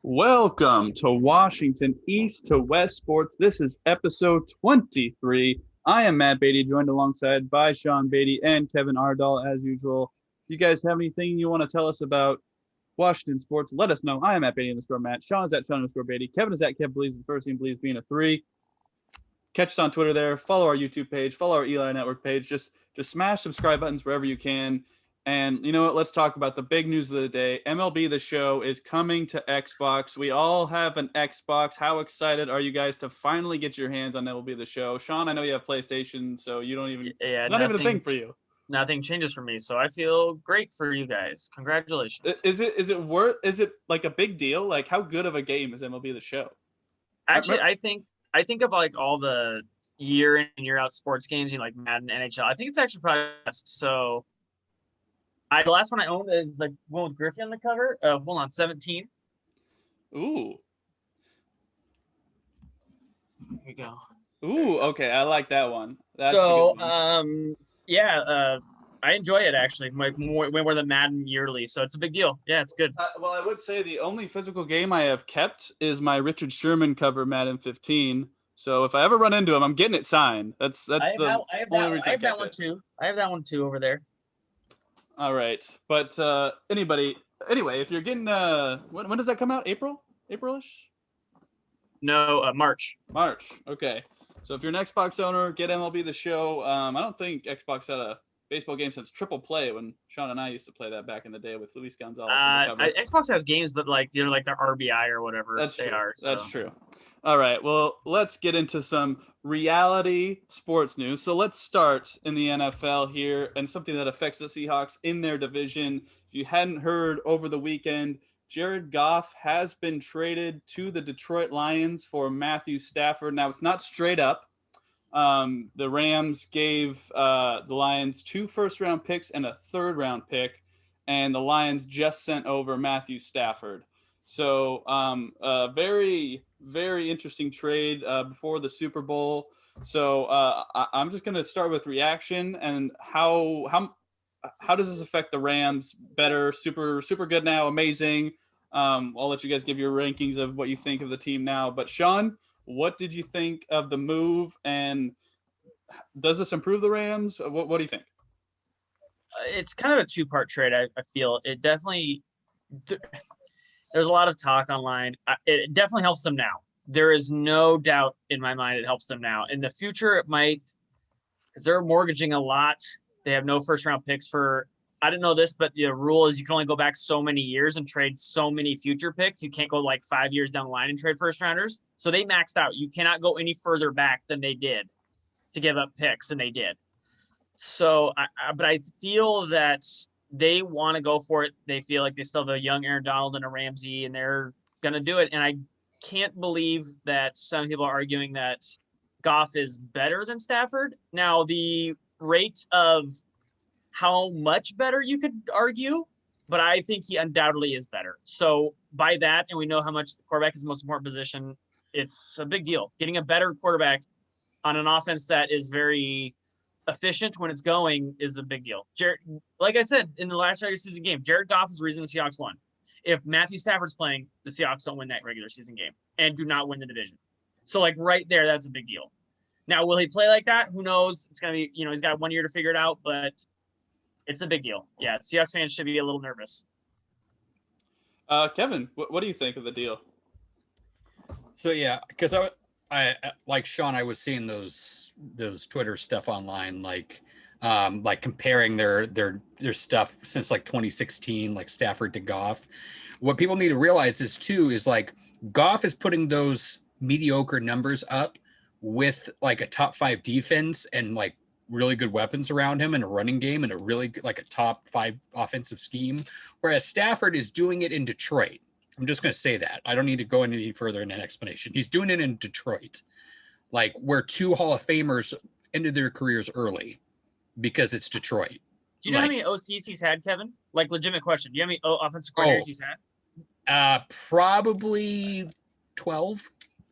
Welcome to Washington East to West Sports. This is episode 23. I am Matt Beatty, joined alongside by Sean Beatty and Kevin Ardall as usual. If you guys have anything you want to tell us about Washington sports, let us know. I am at Beatty _ Matt. Sean is at Sean _ Beatty. Kevin is at Kev Believes the first team believes being a three. Catch us on Twitter there. Follow our YouTube page. Follow our Eli Network page. Just smash subscribe buttons wherever you can. And you know what? Let's talk about the big news of the day. MLB The Show is coming to Xbox. We all have an Xbox. How excited are you guys to finally get your hands on MLB The Show? Sean, I know you have PlayStation, so you don't even. It's not even a thing for you. Nothing changes for me, so I feel great for you guys. Congratulations. Is it like a big deal? Like, how good of a game is MLB The Show? Actually, I think of like all the year in and year out sports games, like Madden, NHL. I think it's actually probably best. So the last one I owned is like one with Griffey on the cover. Hold on, 17. Ooh. Here you go. Ooh, okay, I like that one. That's so, I enjoy it actually, more than Madden yearly. So it's a big deal. Yeah, it's good. Well, I would say the only physical game I have kept is my Richard Sherman cover Madden 15. So if I ever run into him, I'm getting it signed. That's the only reason I have that one too. I have that one too over there. All right, but anyway, if you're getting when does that come out? April-ish? No, March. March. Okay. So if you're an Xbox owner, get MLB The Show. I don't think Xbox had a baseball game since Triple Play when Sean and I used to play that back in the day with Luis Gonzalez. Xbox has games, but like they're like their RBI or whatever. That's they true. are. So. That's true. All right. Well, let's get into some reality sports news. So let's start in the NFL here and something that affects the Seahawks in their division. If you hadn't heard over the weekend, Jared Goff has been traded to the Detroit Lions for Matthew Stafford. Now, it's not straight up. The Rams gave the Lions 2 first-round picks and a third-round pick, and the Lions just sent over Matthew Stafford. So a very, very interesting trade before the Super Bowl. So I'm just going to start with reaction and how does this affect the Rams? Better, super, super good now, amazing. I'll let you guys give your rankings of what you think of the team now. But Sean, what did you think of the move, and does this improve the Rams? What do you think? It's kind of a two-part trade. I feel it definitely. There's a lot of talk online. It definitely helps them now. There is no doubt in my mind it helps them now. In the future, it might, because they're mortgaging a lot. They have no first-round picks for. I didn't know this, but the rule is you can only go back so many years and trade so many future picks. You can't go like 5 years down the line and trade first rounders. So they maxed out. You cannot go any further back than they did to give up picks, and they did. So, but I feel that they want to go for it. They feel like they still have a young Aaron Donald and a Ramsey, and they're going to do it. And I can't believe that some people are arguing that Goff is better than Stafford. Now, the rate of how much better you could argue, but I think he undoubtedly is better. So by that, and we know how much the quarterback is the most important position, it's a big deal. Getting a better quarterback on an offense that is very efficient when it's going is a big deal. Like I said, in the last regular season game, Jared Goff is the reason the Seahawks won. If Matthew Stafford's playing, the Seahawks don't win that regular season game and do not win the division. So like right there, that's a big deal. Now, will he play like that? Who knows? It's going to be, he's got 1 year to figure it out, but it's a big deal. Yeah, Seahawks fans should be a little nervous. Kevin, what do you think of the deal? So yeah, because I like Sean, I was seeing those Twitter stuff online, like comparing their stuff since like 2016, like Stafford to Goff. What people need to realize is like Goff is putting those mediocre numbers up with like a top 5 defense and like really good weapons around him and a running game and a really good, like a top 5 offensive scheme. Whereas Stafford is doing it in Detroit. I'm just going to say that. I don't need to go any further in an explanation. He's doing it in Detroit, like where 2 Hall of Famers ended their careers early because it's Detroit. Do you know how many OCs he's had, Kevin? Like, legitimate question. Do you know how many offensive coordinators he's had? Probably 12.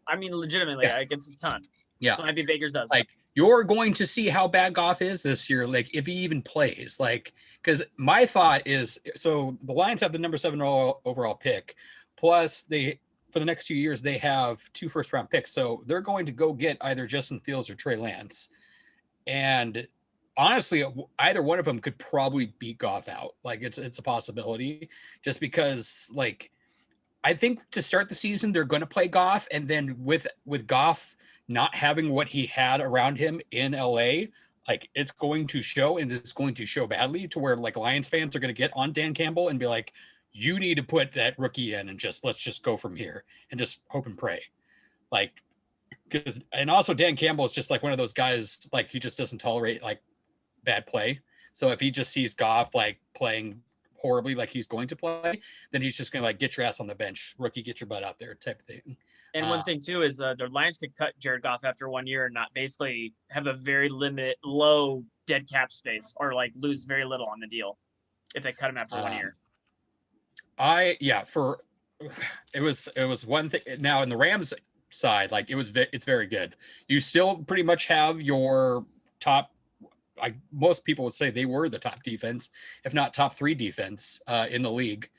I mean, legitimately, yeah. Like, it's a ton. Yeah. So maybe Baker's does. Like, you're going to see how bad Goff is this year, like if he even plays. Like, because my thought is, so the Lions have the number 7 overall pick. Plus, for the next 2 years, they have 2 first-round picks. So they're going to go get either Justin Fields or Trey Lance. And honestly, either one of them could probably beat Goff out. Like, it's a possibility, just because, like, I think to start the season, they're going to play Goff. And then with Goff not having what he had around him in LA, like, it's going to show, and it's going to show badly, to where, like, Lions fans are going to get on Dan Campbell and be like, you need to put that rookie in and let's just go from here and just hope and pray. Like, and also Dan Campbell is just like one of those guys, like, he just doesn't tolerate like bad play. So if he just sees Goff like playing horribly, like he's going to play, then he's just going to like, get your ass on the bench, rookie, get your butt out there type thing. And one thing too is the Lions could cut Jared Goff after 1 year and not basically have a very low dead cap space, or like lose very little on the deal if they cut him after 1 year. It was one thing. Now in the Rams side, like, it's very good. You still pretty much have your top, like most people would say they were the top defense, if not top 3 defense in the league,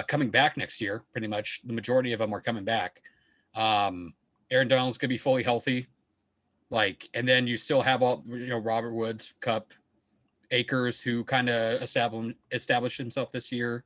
coming back next year. Pretty much the majority of them are coming back. Aaron Donald's gonna be fully healthy, like, and then you still have all, Robert Woods, Kupp, Akers, who kind of established himself this year.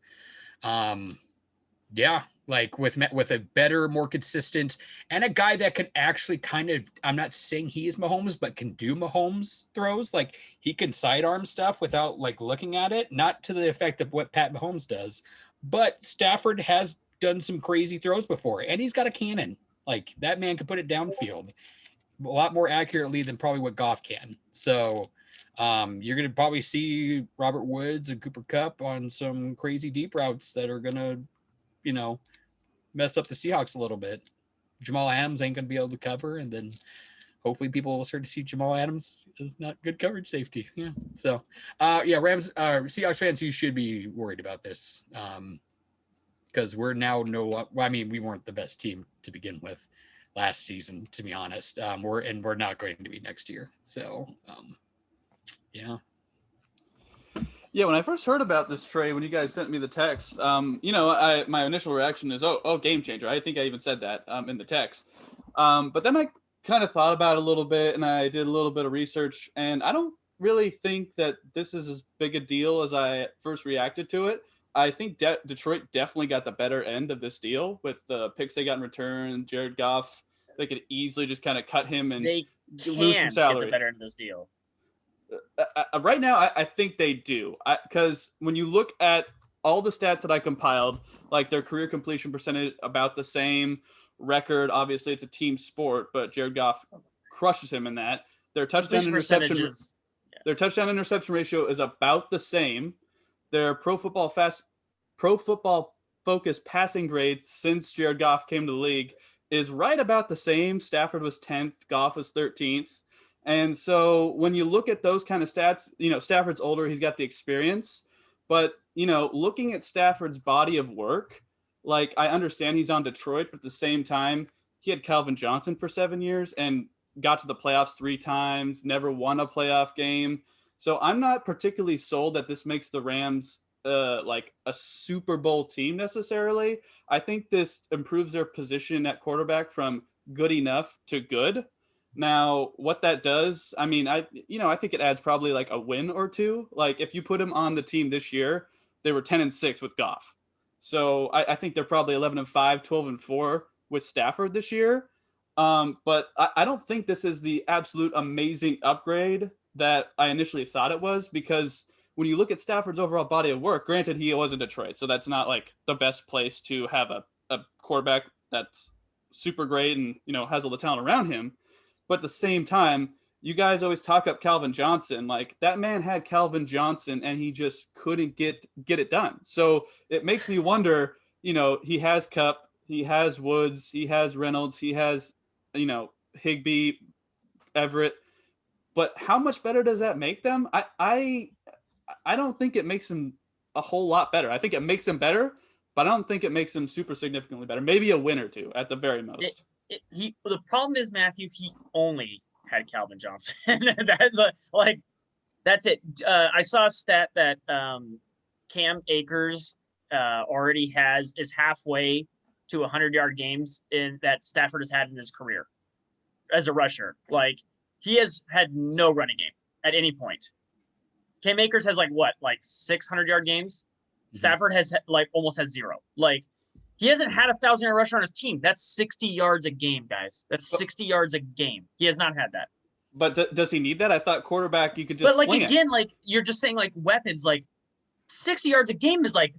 Like with a better, more consistent, and a guy that can actually kind of, I'm not saying he is Mahomes, but can do Mahomes throws. Like, he can sidearm stuff without like looking at it, not to the effect of what Pat Mahomes does, but Stafford has done some crazy throws before, and he's got a cannon. Like, that man can put it downfield a lot more accurately than probably what Goff can. So you're going to probably see Robert Woods and Cooper Kupp on some crazy deep routes that are going to, mess up the Seahawks a little bit. Jamal Adams ain't going to be able to cover, and then hopefully people will start to see Jamal Adams is not good coverage safety. Yeah. So, Seahawks fans, you should be worried about this, because we're now we weren't the best team to begin with last season, to be honest. We're not going to be next year. So, yeah. Yeah, when I first heard about this trade, when you guys sent me the text, my initial reaction is, oh, game changer. I think I even said that in the text. But then I kind of thought about it a little bit, and I did a little bit of research, and I don't really think that this is as big a deal as I first reacted to it. I think Detroit definitely got the better end of this deal with the picks they got in return. Jared Goff, they could easily just kind of cut him and lose some salary. Get the better end of this deal. Right now, I think they do, because when you look at all the stats that I compiled, like their career completion percentage about the same, record, obviously it's a team sport, but Jared Goff crushes him in that. Their touchdown interception ratio is about the same. Their Pro Football Focus passing grade since Jared Goff came to the league is right about the same. Stafford was 10th, Goff was 13th. And so when you look at those kind of stats, Stafford's older, he's got the experience, but, looking at Stafford's body of work, like, I understand he's on Detroit, but at the same time, he had Calvin Johnson for 7 years and got to the playoffs 3 times, never won a playoff game. So I'm not particularly sold that this makes the Rams like a Super Bowl team necessarily. I think this improves their position at quarterback from good enough to good. Now, what that does, I think it adds probably like a win or 2. Like, if you put him on the team this year, they were 10-6 with Goff. So I think they're probably 11-5, 12-4 with Stafford this year. But I don't think this is the absolute amazing upgrade that I initially thought it was, because when you look at Stafford's overall body of work, granted, he was in Detroit, so that's not like the best place to have a quarterback that's super great and, has all the talent around him. But at the same time, you guys always talk up Calvin Johnson. Like, that man had Calvin Johnson and he just couldn't get it done. So it makes me wonder, he has Kupp, he has Woods, he has Reynolds, he has, Higbee, Everett. But how much better does that make them? I don't think it makes them a whole lot better. I think it makes them better, but I don't think it makes them super significantly better. Maybe a win or 2 at the very most. The problem is, Matthew, he only had Calvin Johnson. That's it. I saw a stat that Cam Akers is halfway to 100-yard games in that Stafford has had in his career as a rusher. Like, he has had no running game at any point. Cam Akers has like 600-yard games. Mm-hmm. Stafford has almost has 0. Like, he hasn't had a 1,000-yard rusher on his team. That's 60 yards a game, guys. That's 60 yards a game. He has not had that. But does he need that? I thought quarterback, you could just sling again, it. like, you're just saying, like, weapons, like, 60 yards a game is like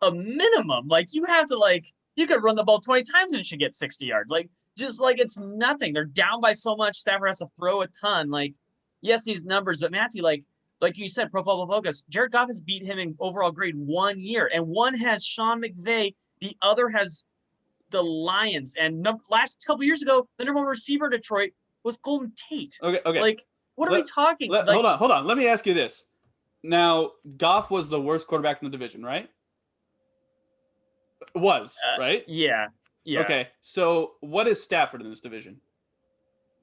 a minimum. Like, you have to, like, you could run the ball 20 times and should get 60 yards. Like, just like, it's nothing. They're down by so much. Stafford has to throw a ton. Like, yes, these numbers, but Matthew, like you said, Pro Football Focus, Jared Goff has beat him in overall grade 1 year, and one has Sean McVay, the other has the Lions. And last couple years ago, the number one receiver Detroit was Golden Tate. Okay. Like, what are we talking? Hold on. Let me ask you this. Now, Goff was the worst quarterback in the division, right? Right? Yeah. Okay, so what is Stafford in this division?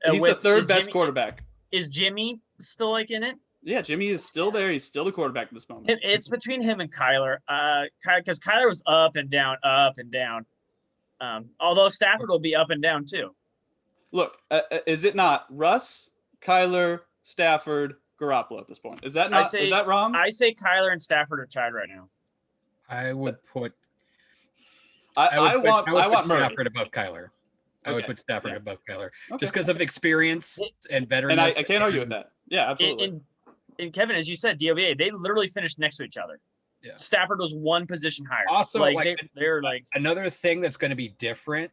He's the third best quarterback. Is Jimmy still like in it? Yeah, Jimmy is still there. He's still the quarterback at this moment. It's between him and Kyler. Because Kyler was up and down. Although Stafford will be up and down too. Look, is it not Russ, Kyler, Stafford, Garoppolo at this point? Is that wrong? I say Kyler and Stafford are tied right now. I would put. I want Stafford above Kyler. I would put Stafford above Kyler just because of experience and veteranness. And I can't argue with that. Yeah, absolutely. And Kevin, as you said, DOBA, they literally finished next to each other. Yeah. Stafford was one position higher. Also, they're like another thing that's going to be different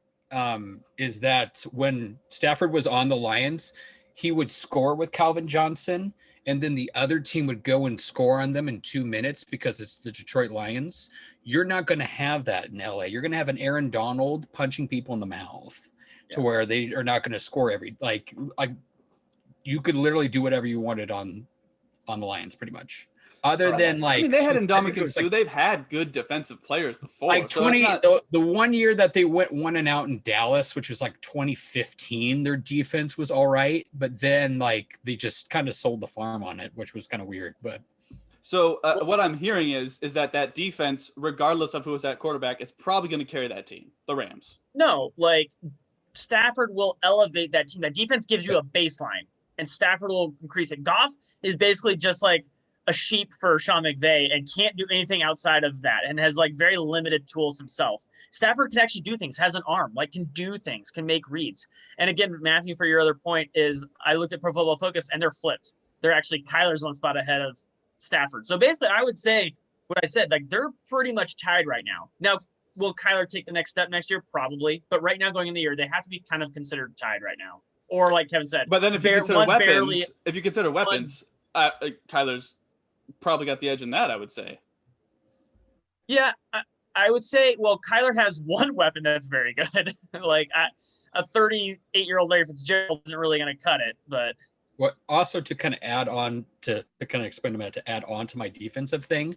is that when Stafford was on the Lions, he would score with Calvin Johnson, and then the other team would go and score on them in 2 minutes because it's the Detroit Lions. You're not going to have that in LA. You're going to have an Aaron Donald punching people in the mouth to where they are not going to score like you could literally do whatever you wanted on the Lions pretty much. Other than they had Ndamukong Suh. They've had good defensive players before. Like the 1 year that they went 1-and-out in Dallas, which was like 2015, their defense was all right, but then they just kind of sold the farm on it, which was kind of weird. But so what I'm hearing is that defense, regardless of who is at quarterback, is probably going to carry that team, the Rams. No, Stafford will elevate that team. That defense gives you a baseline, and Stafford will increase it. Goff is basically just like a sheep for Sean McVay and can't do anything outside of that and has very limited tools himself. Stafford can actually do things, has an arm, can do things, can make reads. And again, Matthew, for your other point is I looked at Pro Football Focus and they're flipped. They're actually Kyler's one spot ahead of Stafford. So basically I would say what I said, they're pretty much tied right now. Now, will Kyler take the next step next year? Probably. But right now going in the year, they have to be kind of considered tied right now. Or like Kevin said. But then if you consider weapons, Kyler's probably got the edge in that, I would say. Yeah, I would say, well, Kyler has one weapon that's very good. A 38-year-old Larry Fitzgerald isn't really going to cut it, but. What also to kind of add on to kind of explain a minute to add on to my defensive thing,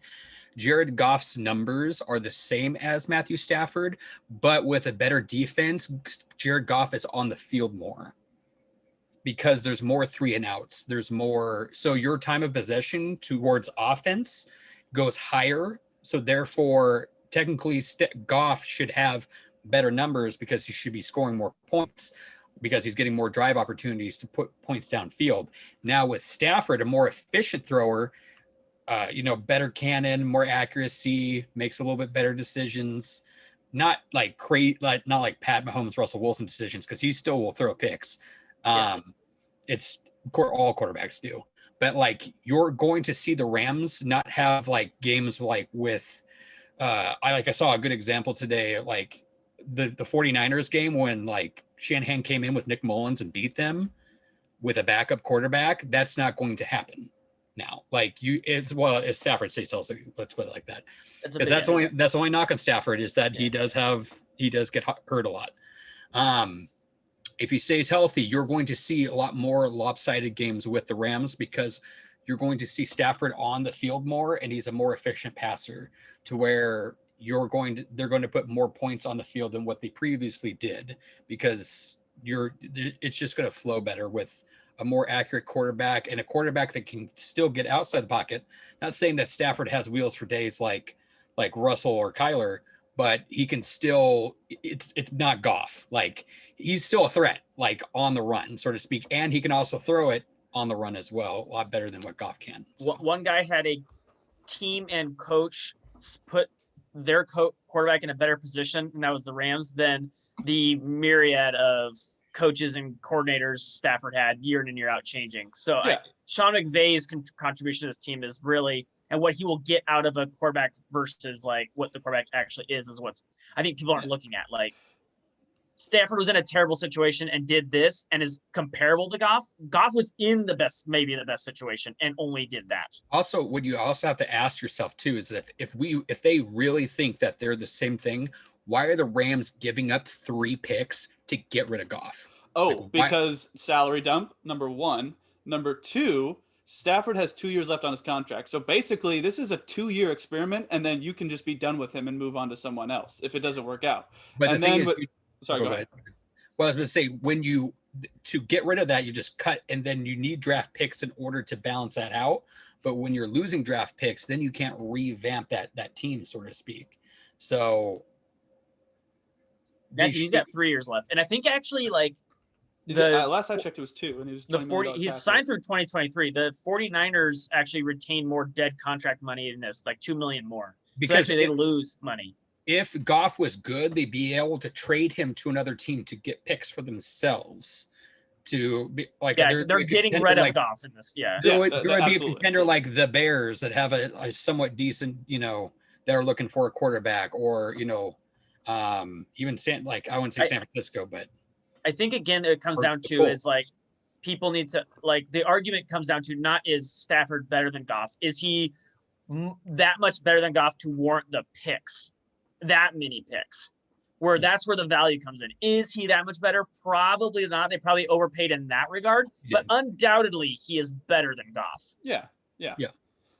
Jared Goff's numbers are the same as Matthew Stafford, but with a better defense, Jared Goff is on the field more. Because there's more 3-and-outs, there's more. So your time of possession towards offense goes higher. So therefore, technically, Goff should have better numbers because he should be scoring more points because he's getting more drive opportunities to put points downfield. Now with Stafford, a more efficient thrower, better cannon, more accuracy, makes a little bit better decisions. Not like Pat Mahomes, Russell Wilson decisions because he still will throw picks. It's all quarterbacks do, but you're going to see the Rams not have games with I saw a good example today, the 49ers game when Shanahan came in with Nick Mullins and beat them with a backup quarterback. That's not going to happen now. If Stafford stays healthy, let's put it like that. Because that's the only knock on Stafford is that he does get hurt a lot. If he stays healthy, you're going to see a lot more lopsided games with the Rams because you're going to see Stafford on the field more, and he's a more efficient passer to where they're going to put more points on the field than what they previously did because it's just going to flow better with a more accurate quarterback and a quarterback that can still get outside the pocket. Not saying that Stafford has wheels for days like Russell or Kyler, but he can still, it's not Goff. Like, he's still a threat, like on the run, so to speak. And he can also throw it on the run as well, a lot better than what Goff can. So. One guy had a team and coach put their quarterback in a better position, and that was the Rams, than the myriad of coaches and coordinators Stafford had year in and year out changing. So Sean McVay's contribution to this team is really, and what he will get out of a quarterback versus like what the quarterback actually is what's I think people aren't looking at. Like, Stafford was in a terrible situation and did this and is comparable to Goff. Goff was in maybe the best situation and only did that. Also, what you also have to ask yourself too is if they really think that they're the same thing, why are the Rams giving up 3 picks to get rid of Goff? Oh, because salary dump, number one. Number two, Stafford has 2 years left on his contract. So basically, this is a 2-year experiment, and then you can just be done with him and move on to someone else if it doesn't work out. But and the thing then is, sorry, go ahead. Well, I was going to say, to get rid of that, you just cut, and then you need draft picks in order to balance that out. But when you're losing draft picks, then you can't revamp that team, so to speak. So he's got 3 years left. And I think actually, like, last I checked, it was 2, and he was he's signed through 2023. The 49ers actually retain more dead contract money in this, like $2 million more. Because they lose money. If Goff was good, they'd be able to trade him to another team to get picks for themselves. To be like, they're getting rid of Goff in this. There would be a contender like the Bears that have a somewhat decent, that are looking for a quarterback, or even I wouldn't say San Francisco, but I think again it comes down to is like people need to, like, the argument comes down to not is Stafford better than Goff, is he that much better than Goff to warrant the picks, that many picks, where that's where the value comes in. Is he that much better? Probably not. They probably overpaid in that regard, but undoubtedly he is better than Goff. Yeah.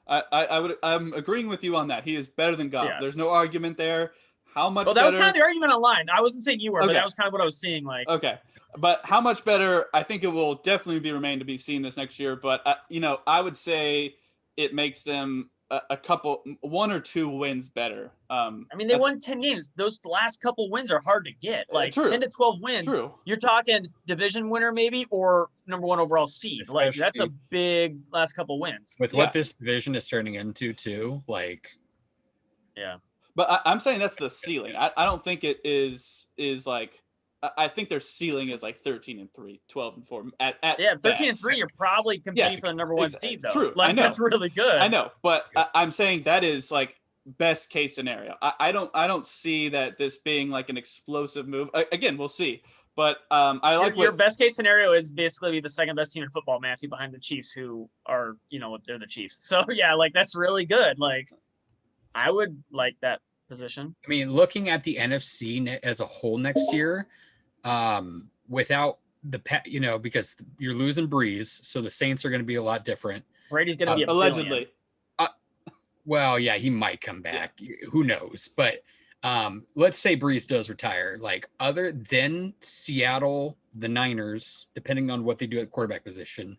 I'm agreeing with you on that. He is better than Goff. There's no argument there. How much better? That was kind of the argument online. I wasn't saying you were, but that was kind of what I was seeing. Like, okay, but how much better? I think it will definitely remain to be seen this next year. But I would say it makes them a couple, 1 or 2 wins better. I mean, they won 10 games. Those last couple wins are hard to get. Like 10 to 12 wins. True. You're talking division winner maybe, or number 1 overall seed. Especially, like, that's a big last couple wins. With what this division is turning into too, like. Yeah. But I'm saying that's the ceiling. I don't think it is like. I think their ceiling is like 13-3, 12-4. At 13-3, you're probably competing for the number 1 seed, though. True, like, that's really good. I know, but I'm saying that is like best case scenario. I don't see that this being like an explosive move. Again, we'll see. But I like your best case scenario is basically the second best team in football, Matthew, behind the Chiefs, who are they're the Chiefs. So yeah, like that's really good. Like, I would like that position. I mean, looking at the NFC as a whole next year, without the because you're losing Breeze, so the Saints are going to be a lot different. Brady's going to be allegedly. Well, yeah, he might come back. Yeah. Who knows? But let's say Breeze does retire. Like, other than Seattle, the Niners, depending on what they do at quarterback position,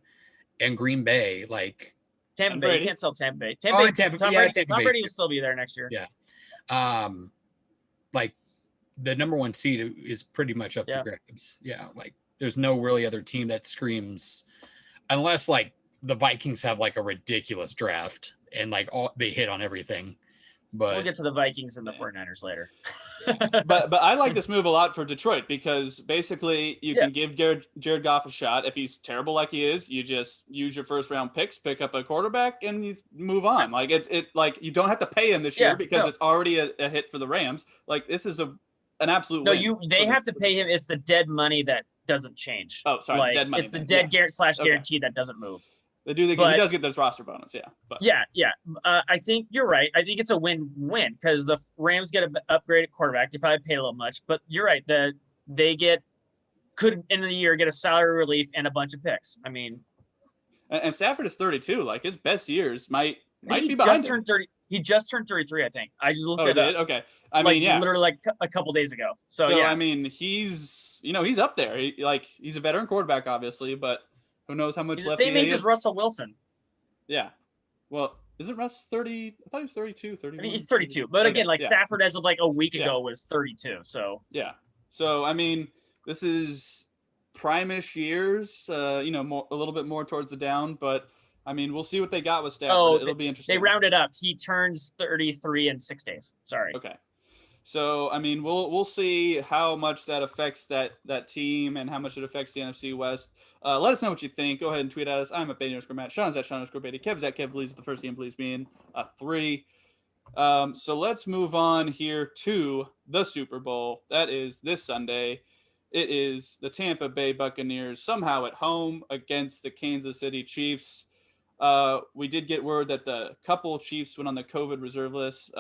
and Green Bay, like. Tampa Bay, you can't sell Tampa Bay. Tom Brady will still be there next year. Yeah. Like, the number 1 seed is pretty much up for grabs. Yeah. Like, there's no really other team that screams, unless like the Vikings have like a ridiculous draft and like they hit on everything. But we'll get to the Vikings and the 49ers later. but I like this move a lot for Detroit, because basically you can give Jared Goff a shot. If he's terrible like he is, you just use your first round picks, pick up a quarterback, and you move on. Like, it's like you don't have to pay him this year because it's already a hit for the Rams. Like, this is an absolute win. They have to pay him. It's the dead money that doesn't change. Oh, sorry, like, dead money. It's the dead guarantee that doesn't move. He does get this roster bonus, But. I think you're right. I think it's a win-win because the Rams get an upgraded quarterback. They probably pay a little much, but you're right. They could end of the year get a salary relief and a bunch of picks. I mean, and Stafford is 32. Like, his best years might be behind just turned 30. He just turned 33, I think. I just looked it up. Okay. I mean, literally like a couple days ago. So I mean, he's up there. He's a veteran quarterback, obviously, but who knows how much left he has. Same age as Russell Wilson. Yeah. Well, Isn't Russ 30? I thought he was 32, I 31. think he's 32. But Okay, again, like yeah. Stafford as of like a week Yeah. ago was 32. So Yeah. So I mean, this is prime-ish years. You know, a little bit more towards the down, but I mean, we'll see what they got with Stafford. It'll be interesting. They rounded up. He turns 33 in 6 days. Sorry. Okay. So I mean, we'll see how much that affects that team and how much it affects the NFC West. Let us know what you think. Go ahead and tweet at us. I'm at Beatty_Matt. Sean's at Sean_Beatty. Kev's at Kev believes the first team believes me in 3. So let's move on here to the Super Bowl. That is this Sunday. It is the Tampa Bay Buccaneers somehow at home against the Kansas City Chiefs. We did get word that the couple Chiefs went on the COVID reserve list.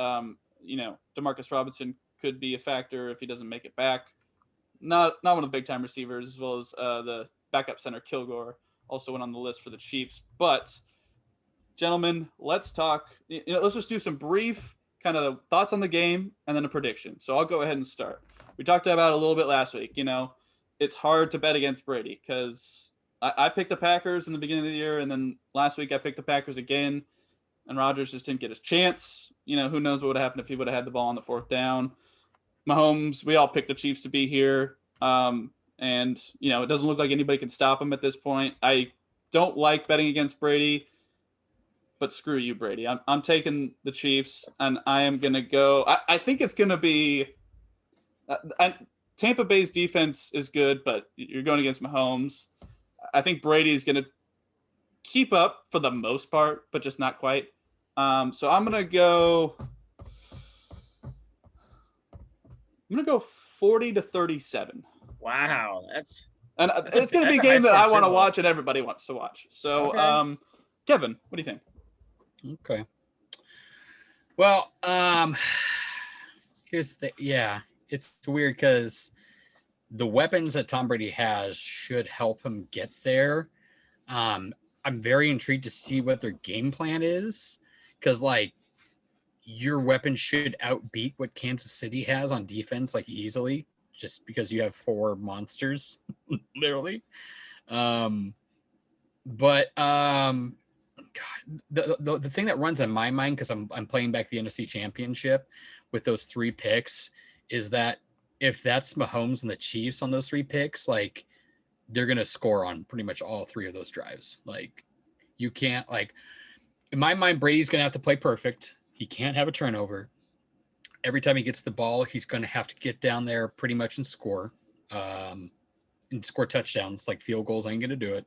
You know, Demarcus Robinson could be a factor if he doesn't make it back. Not one of the big time receivers, as well as the backup center Kilgore also went on the list for the Chiefs. But gentlemen, let's talk. Let's just do some brief kind of thoughts on the game and then a prediction. So I'll go ahead and start. We talked about it a little bit last week. You know, it's hard to bet against Brady because I picked the Packers in the beginning of the year, and then last week I picked the Packers again, and Rodgers just didn't get his chance. You know, who knows what would have happened if he would have had the ball on the 4th down. Mahomes, we all picked the Chiefs to be here. And, you know, it doesn't look like anybody can stop him at this point. I don't like betting against Brady, but screw you, Brady. I'm taking the Chiefs, and I am going to go. I think it's going to be Tampa Bay's defense is good, but you're going against Mahomes. I think Brady is going to keep up for the most part, but just not quite. So I'm going to go 40-37. Wow, It's going to be a game that I want to watch and everybody wants to watch. So, okay. Kevin, what do you think? Okay. Well, here's it's weird because the weapons that Tom Brady has should help him get there. I'm very intrigued to see what their game plan is because, like, your weapons should outbeat what Kansas City has on defense, like, easily, just because you have 4 monsters, literally. God, the thing that runs in my mind, because I'm playing back the NFC Championship with those 3 picks, is that if that's Mahomes and the Chiefs on those 3 picks, like, they're gonna score on pretty much all 3 of those drives. Like, you can't, like, in my mind, Brady's gonna have to play perfect. He can't have a turnover. Every time he gets the ball, he's gonna have to get down there pretty much and score touchdowns. Like, field goals ain't gonna do it.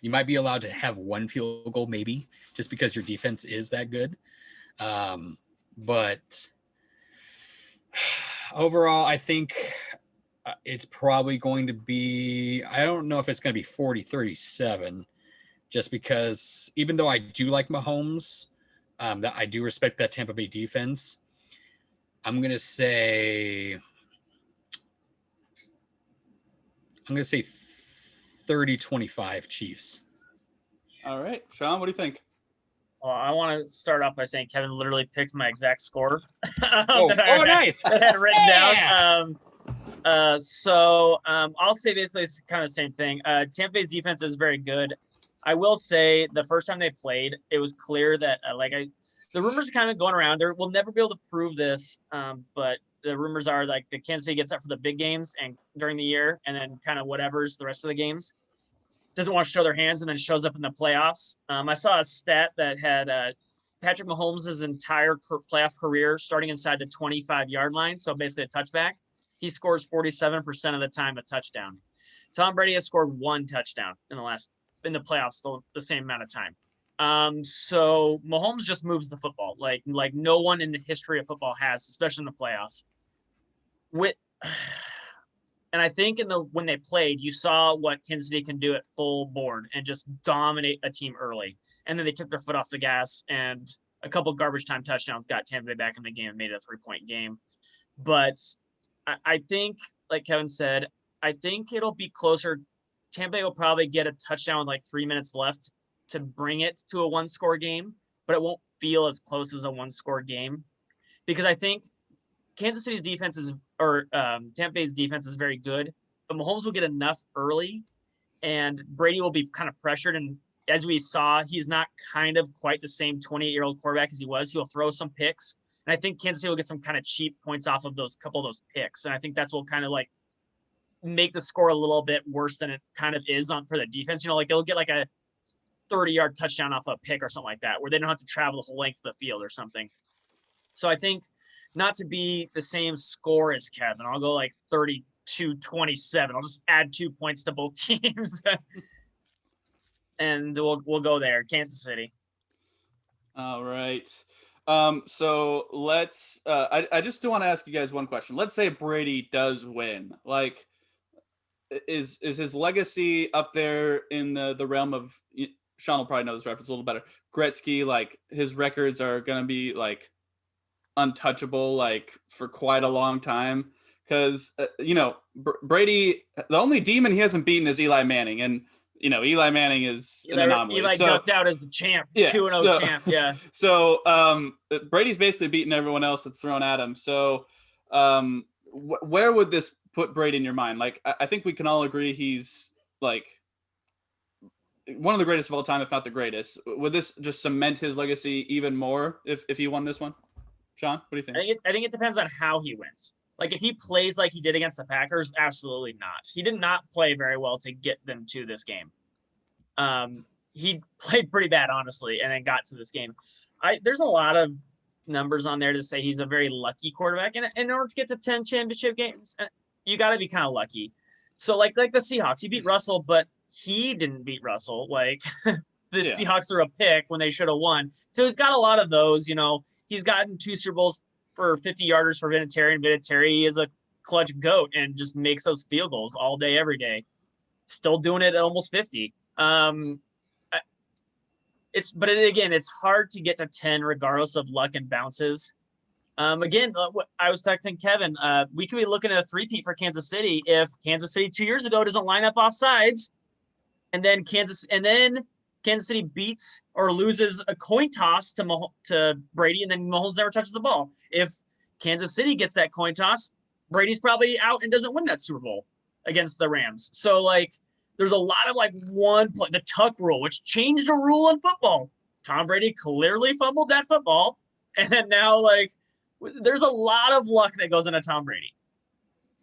You might be allowed to have 1 field goal, maybe, just because your defense is that good. But overall, I think it's probably going to be, I don't know if it's going to be 40-37, just because even though I do like Mahomes, that I do respect that Tampa Bay defense, I'm going to say 30-25 Chiefs. All right. Sean, what do you think? Well, I want to start off by saying Kevin literally picked my exact score. Nice. That I had written down. So I'll say basically it's kind of the same thing. Tampa Bay's defense is very good. I will say the first time they played, it was clear that the rumors kind of going around there. We'll never be able to prove this, but the rumors are like the Kansas City gets up for the big games and during the year, and then kind of whatever's the rest of the games. Doesn't want to show their hands and then shows up in the playoffs. I saw a stat that had Patrick Mahomes' entire playoff career starting inside the 25-yard line, so basically a touchback. He scores 47% of the time a touchdown. Tom Brady has scored 1 touchdown in the playoffs the same amount of time. So Mahomes just moves the football like no one in the history of football has, especially in the playoffs. And I think when they played, you saw what Kansas City can do at full board and just dominate a team early. And then they took their foot off the gas, and a couple garbage time touchdowns got Tampa Bay back in the game and made it a 3-point game. But I think, like Kevin said, I think it'll be closer. Tampa Bay will probably get a touchdown with like 3 minutes left to bring it to a 1-score game, but it won't feel as close as a 1-score game because I think Kansas City's defense Tampa Bay's defense is very good, but Mahomes will get enough early, and Brady will be kind of pressured, and as we saw, he's not kind of quite the same 28-year-old quarterback as he was. He'll throw some picks. And I think Kansas City will get some kind of cheap points off of those couple of those picks. And I think that's what kind of like make the score a little bit worse than it kind of is for the defense. You know, like they'll get like a 30-yard touchdown off a pick or something like that, where they don't have to travel the whole length of the field or something. So I think not to be the same score as Kevin, I'll go like 32-27. I'll just add 2 points to both teams. And we'll go there. Kansas City. All right. So let's I just do want to ask you guys one question. Let's say Brady does win. Like, is his legacy up there in the realm of, Sean will probably know this reference a little better, Gretzky? Like, his records are gonna be like untouchable like for quite a long time, because Brady, the only demon he hasn't beaten is Eli Manning, and Eli Manning is an anomaly. Eli ducked out as the champ, 2-0 champ. Yeah. So Brady's basically beaten everyone else that's thrown at him. So where would this put Brady in your mind? Like, I think we can all agree he's like one of the greatest of all time, if not the greatest. Would this just cement his legacy even more if he won this one? Sean, what do you think? I think it depends on how he wins. Like, if he plays like he did against the Packers, absolutely not. He did not play very well to get them to this game. He played pretty bad, honestly, and then got to this game. There's a lot of numbers on there to say he's a very lucky quarterback. And in order to get to 10 championship games, you got to be kind of lucky. So, like the Seahawks, he beat Russell, but he didn't beat Russell. Like, Seahawks threw a pick when they should have won. So he's got a lot of those. He's gotten 2 Super Bowls for 50-yarders for Vinatieri, and Vinatieri is a clutch goat and just makes those field goals all day, every day. Still doing it at almost 50. It's hard to get to 10 regardless of luck and bounces. I was texting Kevin. We could be looking at a three-peat for Kansas City if Kansas City 2 years ago doesn't line up off sides, and then Kansas City beats or loses a coin toss to Brady, and then Mahomes never touches the ball. If Kansas City gets that coin toss, Brady's probably out and doesn't win that Super Bowl against the Rams. So, like, there's a lot of like one play, the tuck rule, which changed a rule in football. Tom Brady clearly fumbled that football, and then now, like, there's a lot of luck that goes into Tom Brady.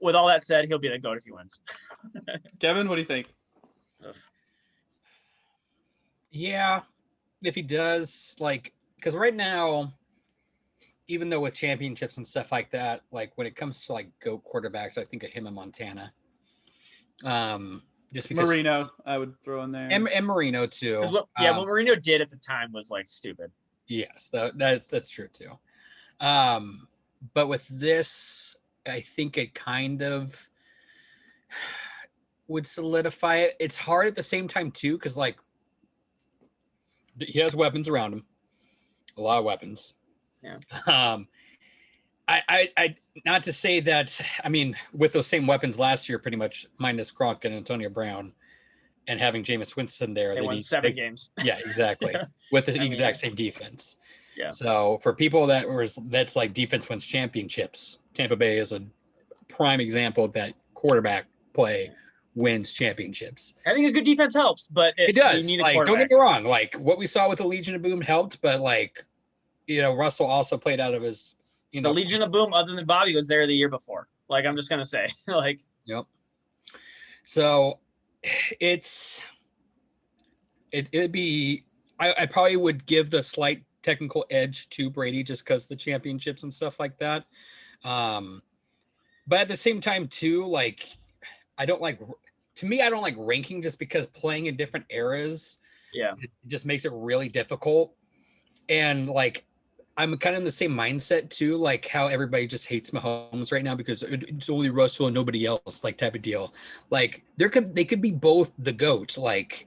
With all that said, he'll be the GOAT if he wins. Kevin, what do you think? Yeah, if he does, like, because right now, even though with championships and stuff like that, like when it comes to like GOAT quarterbacks, I think of him in Montana. Just because Marino, I would throw in there, and Marino too. What Marino did at the time was like stupid. Yes, that's true too. But with this, I think it kind of would solidify it. It's hard at the same time too, because like he has weapons around him, a lot of weapons. Yeah. I not to say that, I mean, with those same weapons last year, pretty much minus Gronk and Antonio Brown, and having Jameis Winston there, they won 7 games. Yeah, exactly. With the exact same defense. Yeah. So for people that's like defense wins championships, Tampa Bay is a prime example of that quarterback play wins championships. I think a good defense helps, but it does. Like, don't get me wrong. Like what we saw with the Legion of Boom helped, but like, Russell also played out of his, the Legion of Boom, other than Bobby, was there the year before. Like, I'm just gonna say, like. Yep. So it'd be, I probably would give the slight technical edge to Brady just because of the championships and stuff like that. But at the same time too, like, I don't like ranking just because playing in different eras, it just makes it really difficult. And like, I'm kind of in the same mindset too, like how everybody just hates Mahomes right now because it's only Russell and nobody else, like type of deal. Like they could be both the GOAT, like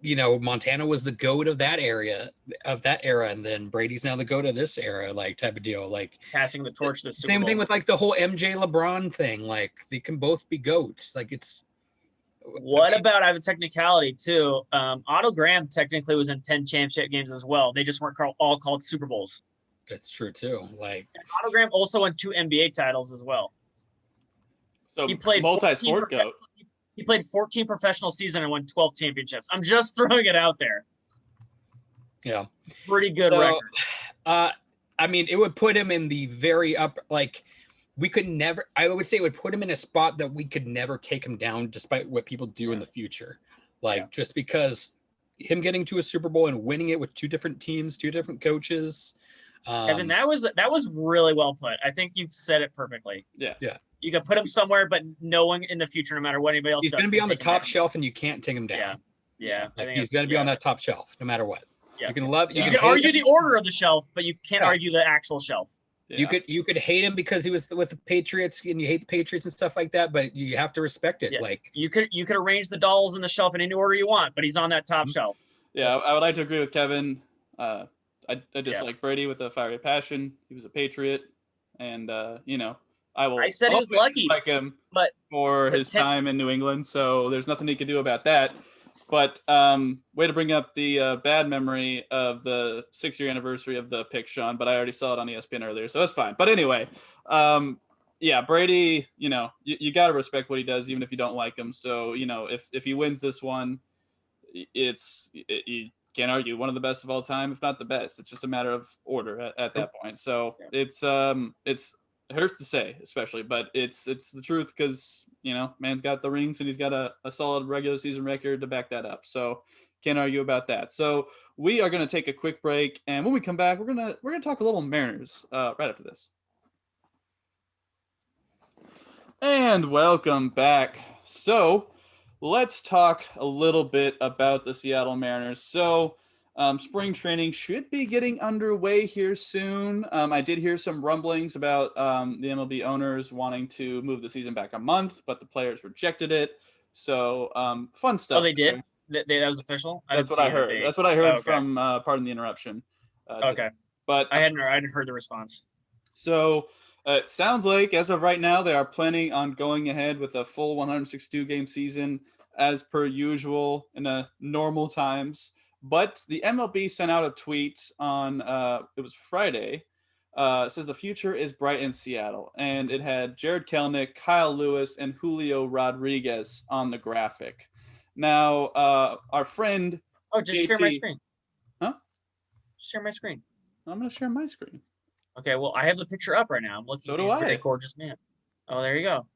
Montana was the GOAT of that era, and then Brady's now the GOAT of this era, like type of deal. Like passing the torch. The same thing with like the whole MJ LeBron thing. Like they can both be GOATs. Like it's. What about, I have a technicality too. Otto Graham technically was in 10 championship games as well. They just weren't all called Super Bowls. That's true too. Like Otto Graham also won 2 NBA titles as well. So he played multi-sport GOAT. He played 14 professional seasons and won 12 championships. I'm just throwing it out there. Yeah. Pretty good record. I mean, it would put him in the very up, like we could never, I would say it would put him in a spot that we could never take him down despite what people do in the future. Like just because him getting to a Super Bowl and winning it with two different teams, two different coaches. Evan, that was really well put. I think you said it perfectly. Yeah. You can put him somewhere, but no one in the future, no matter what anybody else he's does. He's going to be on the top shelf and you can't take him down. Yeah. Like he's going to be on that top shelf no matter what. Yeah. You can love, you can argue the order of the shelf, but you can't argue the actual shelf. Yeah. You could hate him because he was with the Patriots and you hate the Patriots and stuff like that, but you have to respect it. Yeah. Like you could arrange the dolls in the shelf in any order you want, but he's on that top shelf. Yeah, I would like to agree with Kevin. I just like Brady with a fiery passion. He was a Patriot, and I said he was lucky, like him, for his time in New England. So there's nothing he could do about that. But way to bring up the bad memory of the 6-year anniversary of the pick, Sean. But I already saw it on ESPN earlier, so it's fine. But anyway, Brady, you got to respect what he does, even if you don't like him. So if he wins this one, you can't argue one of the best of all time, if not the best. It's just a matter of order at that point. So it hurts to say, especially, but it's the truth because man's got the rings and he's got a solid regular season record to back that up. So can't argue about that. So we are going to take a quick break, and when we come back, we're gonna talk a little Mariners right after this. And welcome back. So let's talk a little bit about the Seattle Mariners. So spring training should be getting underway here soon. I did hear some rumblings about the MLB owners wanting to move the season back a month, but the players rejected it. So fun stuff. Oh, they did? That was official? That's what I heard. That's what I heard from pardon the interruption. Okay. But I hadn't heard the response. So it sounds like as of right now, they are planning on going ahead with a full 162 game season as per usual in a normal times. But the MLB sent out a tweet on, it was Friday. It says the future is bright in Seattle. And it had Jared Kelenic, Kyle Lewis, and Julio Rodriguez on the graphic. Now, our friend... Oh, just JT, share my screen. Huh? Share my screen. I'm going to share my screen. Okay, well, I have the picture up right now. I'm looking at this very gorgeous man. Oh, there you go.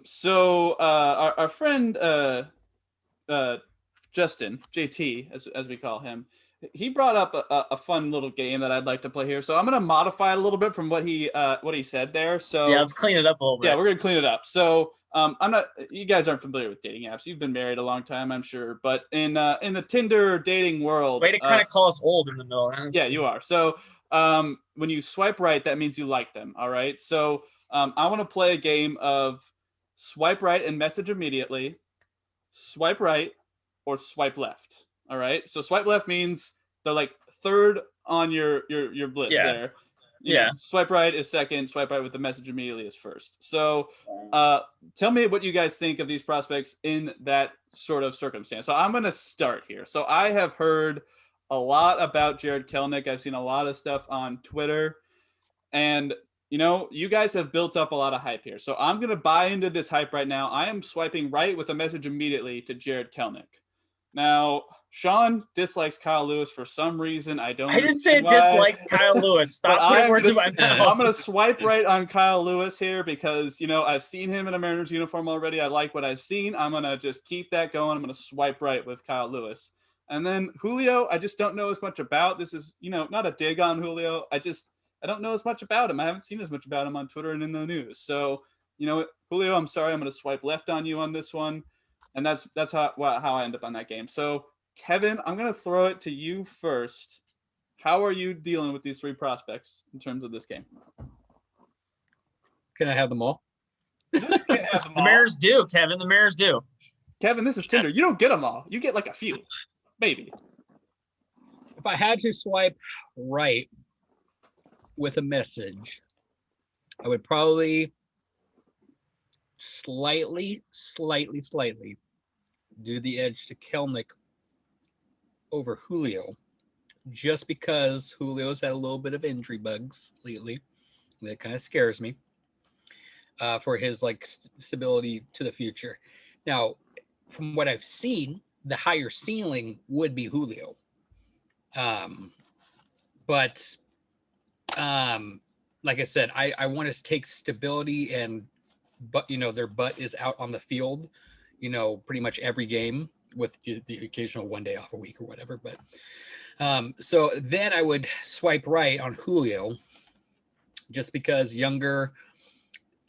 So our friend... Justin, JT, as we call him, he brought up a fun little game that I'd like to play here. So I'm going to modify it a little bit from what he said there. So yeah, let's clean it up a little bit. Yeah, we're going to clean it up. So you guys aren't familiar with dating apps. You've been married a long time, I'm sure. But in the Tinder dating world. Way to kind of call us old in the middle. Yeah, you are. So when you swipe right, that means you like them. All right. So I want to play a game of swipe right and message immediately, swipe right, or swipe left. All right. So swipe left means they're like third on your list there. Swipe right is second. Swipe right with the message immediately is first. So tell me what you guys think of these prospects in that sort of circumstance. So I'm going to start here. So I have heard a lot about Jared Kelenic. I've seen a lot of stuff on Twitter. And, you guys have built up a lot of hype here. So I'm going to buy into this hype right now. I am swiping right with a message immediately to Jared Kelenic. Now, Sean dislikes Kyle Lewis for some reason. I didn't say dislike Kyle Lewis. Stop putting words in my mouth. I'm going to swipe right on Kyle Lewis here because, I've seen him in a Mariners uniform already. I like what I've seen. I'm going to just keep that going. I'm going to swipe right with Kyle Lewis. And then Julio, I just don't know as much about. This is, not a dig on Julio. I don't know as much about him. I haven't seen as much about him on Twitter and in the news. So, Julio, I'm sorry. I'm going to swipe left on you on this one. And that's how I end up on that game. So, Kevin, I'm going to throw it to you first. How are you dealing with these three prospects in terms of this game? Can I have them all? The Mariners do, Kevin. The Mariners do. Kevin, this is Tinder. You don't get them all. You get like a few, maybe. If I had to swipe right with a message, I would probably slightly do the edge to Kelenic over Julio, just because Julio's had a little bit of injury bugs lately. That kind of scares me for his stability to the future. Now, from what I've seen, the higher ceiling would be Julio. But like I said, I want to take stability but their butt is out on the field, pretty much every game with the occasional 1 day off a week or whatever. But so then I would swipe right on Julio, just because younger,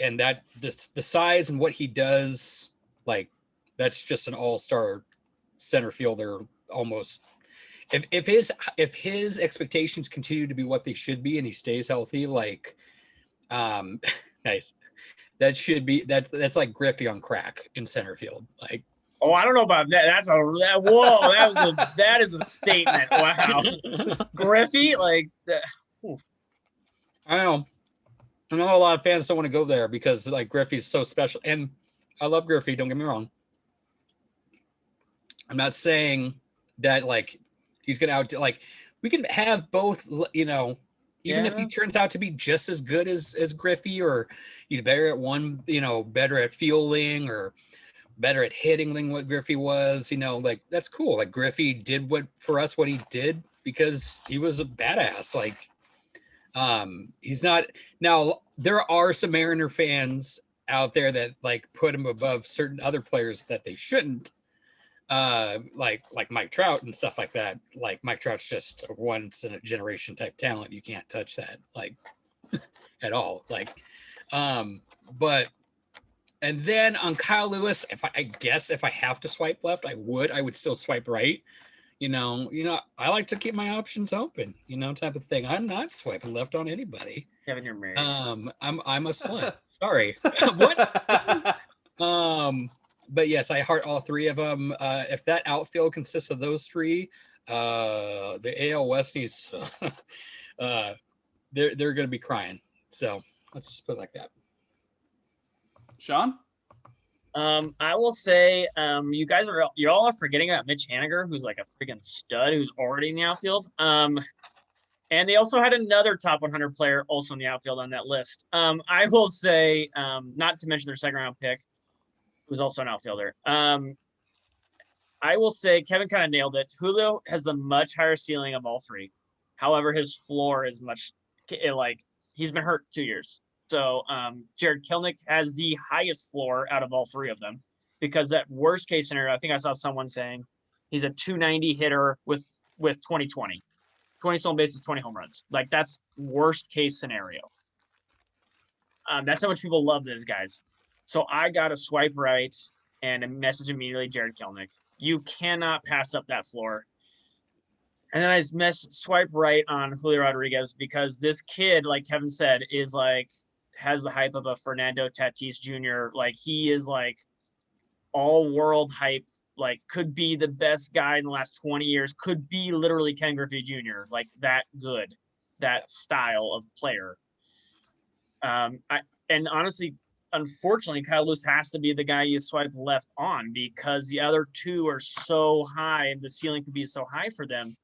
and that the size and what he does, like that's just an all-star center fielder almost. If his expectations continue to be what they should be and he stays healthy, like nice. That's like Griffey on crack in center field. Like, oh, I don't know about that. That is a statement. Wow. Griffey, like that. I know a lot of fans don't want to go there because like Griffey's so special, and I love Griffey, don't get me wrong. I'm not saying that like he's gonna like we can have both, even if he turns out to be just as good as Griffey, or he's better at one, better at fielding or better at hitting than what Griffey was, like that's cool. Like Griffey did what he did because he was a badass. Like, he's not, now there are some Mariner fans out there that like put him above certain other players that they shouldn't, like Mike Trout and stuff like that. Like Mike Trout's just a once in a generation type talent. You can't touch that like at all. Like, but, and then on Kyle Lewis, if I have to swipe left, I would still swipe right. I like to keep my options open, type of thing. I'm not swiping left on anybody. Kevin, you're married. I'm a slut. Sorry. What? But yes, I heart all three of them. If that outfield consists of those three, the AL West needs, they're going to be crying. So let's just put it like that. Sean? I will say, you all are forgetting about Mitch Haniger, who's like a freaking stud, who's already in the outfield. And they also had another top 100 player also in the outfield on that list. I will say, not to mention their second round pick, who's also an outfielder. I will say Kevin kind of nailed it. Julio has the much higher ceiling of all three. However, his floor is he's been hurt 2 years. So Jared Kelenic has the highest floor out of all three of them, because that worst case scenario, I think I saw someone saying he's a 290 hitter with 20 stolen bases, 20 home runs. Like that's worst case scenario. That's how much people love these guys. So I got to swipe right and a message immediately Jared Kelenic. You cannot pass up that floor. And then I swipe right on Julio Rodriguez, because this kid, like Kevin said, is like, has the hype of a Fernando Tatis Jr. Like he is like all world hype, like could be the best guy in the last 20 years, could be literally Ken Griffey Jr. Like that good, that style of player. And honestly, unfortunately, Kyle Lewis has to be the guy you swipe left on, because the other two are so high and the ceiling could be so high for them.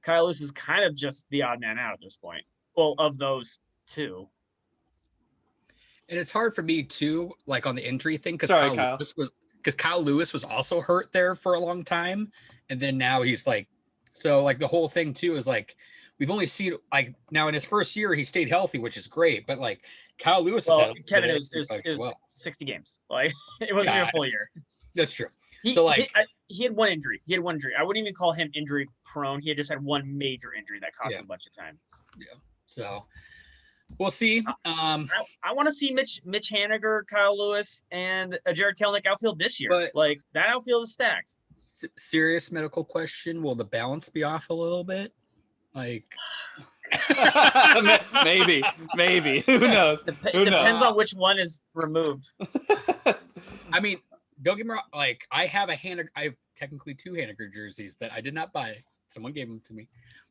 Kyle Lewis is kind of just the odd man out at this point. Well, of those two. And it's hard for me too, like on the injury thing, because Kyle Lewis was also hurt there for a long time, and then now he's like, so like the whole thing too is like we've only seen like now in his first year he stayed healthy, which is great, but like Kyle Lewis Kevin, it was 60 games, like it wasn't even a full year. That's true. He had one injury. I wouldn't even call him injury prone. He had just had one major injury that cost him a bunch of time. Yeah. So we'll see. I want to see Mitch Haniger, Kyle Lewis, and Jared Kelenic outfield this year. But like that outfield is stacked. Serious medical question: will the balance be off a little bit? Like, maybe. Who knows? Depends on which one is removed. I mean, don't get me wrong. Like, I have technically two Haniger jerseys that I did not buy. Someone gave them to me.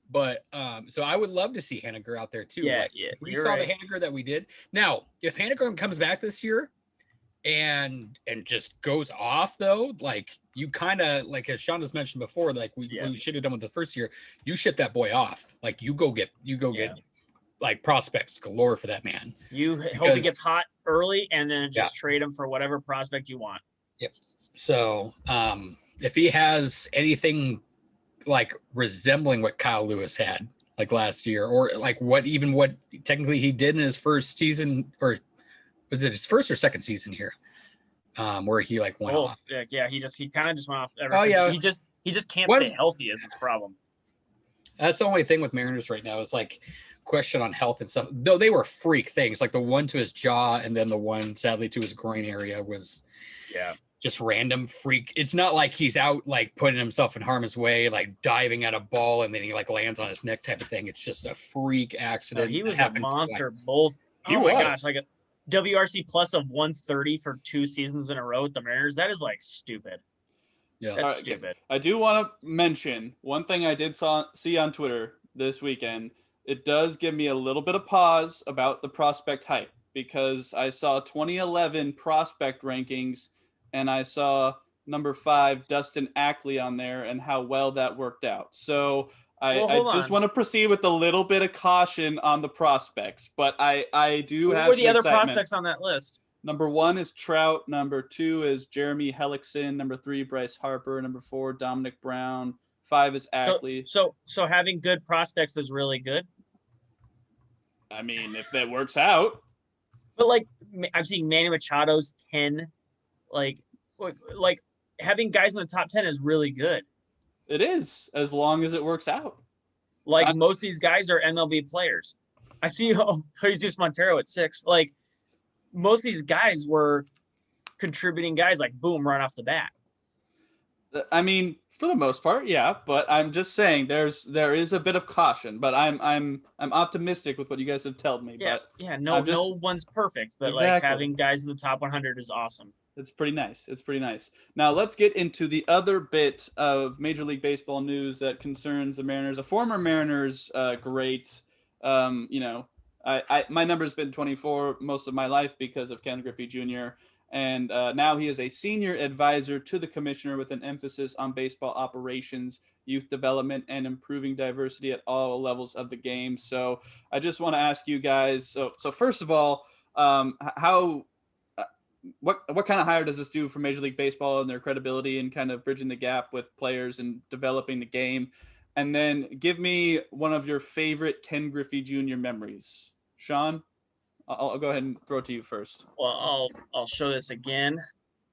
But so I would love to see Haniger out there too. Yeah, like, if we saw the Haniger that we did. Now, if Haniger comes back this year and just goes off though, like you kind of like as Sean has mentioned before, like we should have done with the first year. You ship that boy off. Like you go get like prospects galore for that man. Hope he gets hot early and then just trade him for whatever prospect you want. Yep. So if he has anything like resembling what Kyle Lewis had like last year, or like what technically he did in his first season, or was it his first or second season here, where he like went off? Yeah, he kind of just went off ever Oh since. yeah, He just can't stay healthy is his problem. That's the only thing with Mariners right now is like question on health and stuff. Though they were freak things, like the one to his jaw and then the one sadly to his groin area was just random freak. It's not like he's out like putting himself in harm's way, like diving at a ball and then he like lands on his neck type of thing. It's just a freak accident. He was a monster. Both. Oh my gosh, like a WRC plus of 130 for 2 seasons in a row with the Mariners. That is like stupid. Yeah, that's stupid. I do want to mention one thing I did see on Twitter this weekend. It does give me a little bit of pause about the prospect hype, because I saw 2011 prospect rankings and I saw number 5 Dustin Ackley on there and how well that worked out. So I just want to proceed with a little bit of caution on the prospects, but I do have. Who are the other excitement. Prospects on that list? Number 1 is Trout. Number 2 is Jeremy Hellickson. Number 3, Bryce Harper. Number 4, Dominic Brown. 5 is Ackley. So having good prospects is really good. I mean, if that works out. But like I'm seeing Manny Machado's 10. Like having guys in the top 10 is really good. It is, as long as it works out. Like most of these guys are MLB players. I see Jesus Montero at 6. Like most of these guys were contributing guys, like boom, right off the bat. I mean, for the most part, yeah. But I'm just saying there is a bit of caution. But I'm optimistic with what you guys have told me. Yeah, but no one's perfect, but exactly. Like having guys in the top 100 is awesome. It's pretty nice. Now let's get into the other bit of Major League Baseball news that concerns the Mariners. A former Mariners great, my number's been 24 most of my life because of Ken Griffey Jr. And now he is a senior advisor to the commissioner with an emphasis on baseball operations, youth development, and improving diversity at all levels of the game. So I just want to ask you guys. So first of all, what kind of hire does this do for Major League Baseball and their credibility and kind of bridging the gap with players and developing the game? And then give me one of your favorite Ken Griffey Jr. memories. Sean, I'll go ahead and throw it to you first. Well, I'll show this again.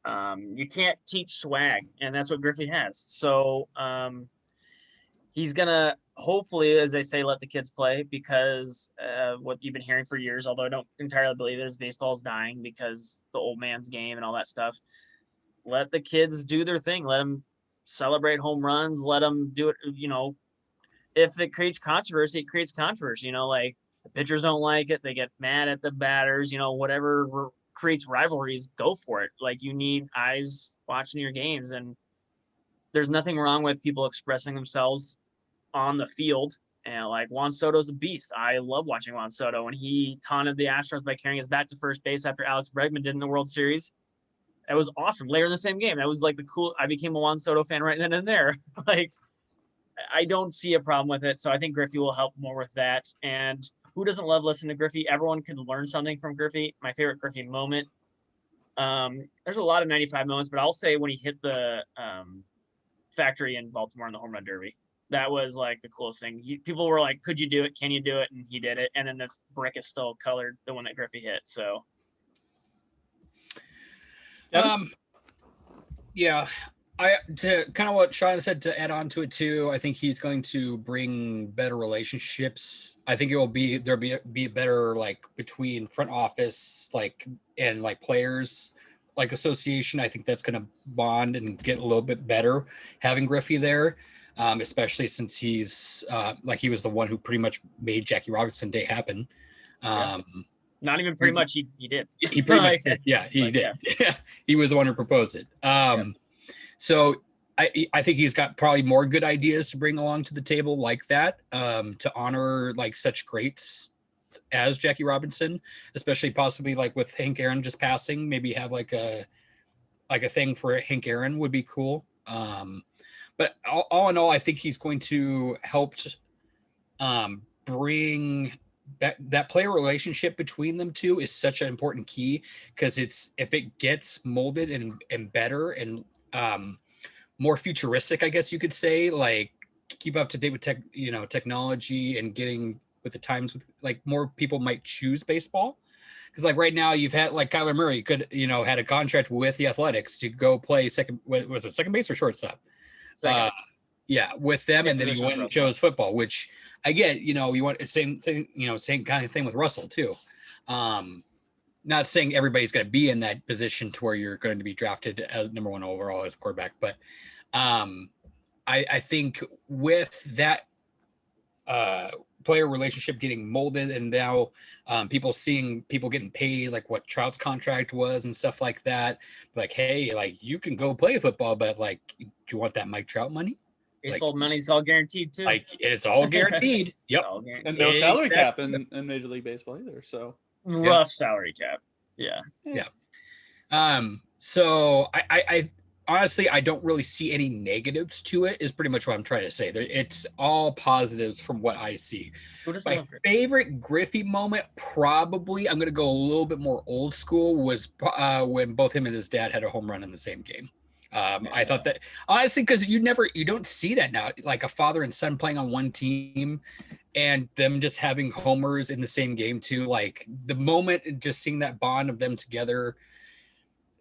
You can't teach swag, and that's what Griffey has. So he's going to hopefully, as they say, let the kids play, because what you've been hearing for years, although I don't entirely believe it, is baseball's dying because the old man's game and all that stuff. Let the kids do their thing. Let them celebrate home runs. Let them do it. If it creates controversy, it creates controversy. Like the pitchers don't like it. They get mad at the batters. Whatever creates rivalries, go for it. Like you need eyes watching your games, and there's nothing wrong with people expressing themselves on the field. And like Juan Soto's a beast. I love watching Juan Soto. When he taunted the Astros by carrying his bat to first base after Alex Bregman did in the World Series, that was awesome. Later in the same game, that was like I became a Juan Soto fan right then and there. Like I don't see a problem with it. So I think Griffey will help more with that. And who doesn't love listening to Griffey? Everyone can learn something from Griffey. My favorite Griffey moment. There's a lot of 95 moments, but I'll say when he hit the factory in Baltimore in the home run derby. That was like the coolest thing. People were like, could you do it? Can you do it? And he did it. And then the brick is still colored, the one that Griffey hit. So. Yeah. To kind of what Sean said, to add on to it too, I think he's going to bring better relationships. I think there'll be better like between front office, and players, like association. I think that's going to bond and get a little bit better having Griffey there. Especially since he's he was the one who pretty much made Jackie Robinson Day happen. Not even pretty much, he did. He pretty much did. Yeah, he did. Yeah. He was the one who proposed it. So I think he's got probably more good ideas to bring along to the table like that, to honor such greats as Jackie Robinson, especially possibly with Hank Aaron just passing. Maybe have a thing for Hank Aaron would be cool. But all in all, I think he's going to help bring that player relationship between them two is such an important key, because if it gets molded and better and more futuristic, I guess you could say, like keep up to date with technology and getting with the times, with like more people might choose baseball. Because like right now you've had like Kyler Murray had a contract with the Athletics to go play second, was it second base or shortstop? Second. Yeah, with them, Same and then he position went as and chose football, which again, you want the same thing, same kind of thing with Russell too. Not saying everybody's going to be in that position to where you're going to be drafted as number 1 overall as a quarterback, but I think with that player relationship getting molded, and now seeing people getting paid like what Trout's contract was and stuff like that, like, hey, like you can go play football, but like, do you want that Mike Trout money? Baseball money's all guaranteed too. Like it's all guaranteed. Yep. All guaranteed. And no salary cap in Major League Baseball either. So rough salary cap. Yeah. So I honestly, I don't really see any negatives to it, is pretty much what I'm trying to say. It's all positives from what I see. My favorite Griffey moment, probably, I'm going to go a little bit more old school, was when both him and his dad had a home run in the same game. I thought that, honestly, because you don't see that now, like a father and son playing on one team and them just having homers in the same game too. Like the moment, just seeing that bond of them together,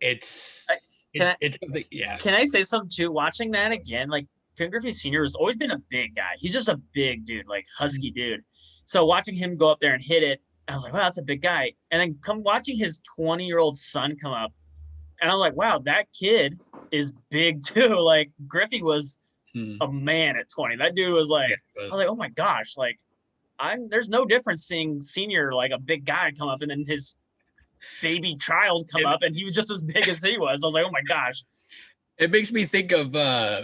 Can I say something too? Watching that again, like Ken Griffey Sr. has always been a big guy. He's just a big dude, like husky dude. So watching him go up there and hit it, I was like, wow, that's a big guy. And then watching his 20-year-old son come up, and I'm like, wow, that kid is big too. Like Griffey was a man at 20. That dude was like, I was like, oh my gosh, like there's no difference seeing Senior, like a big guy, come up, and then his baby child come up and he was just as big as he was. I was like, oh my gosh. It makes me think of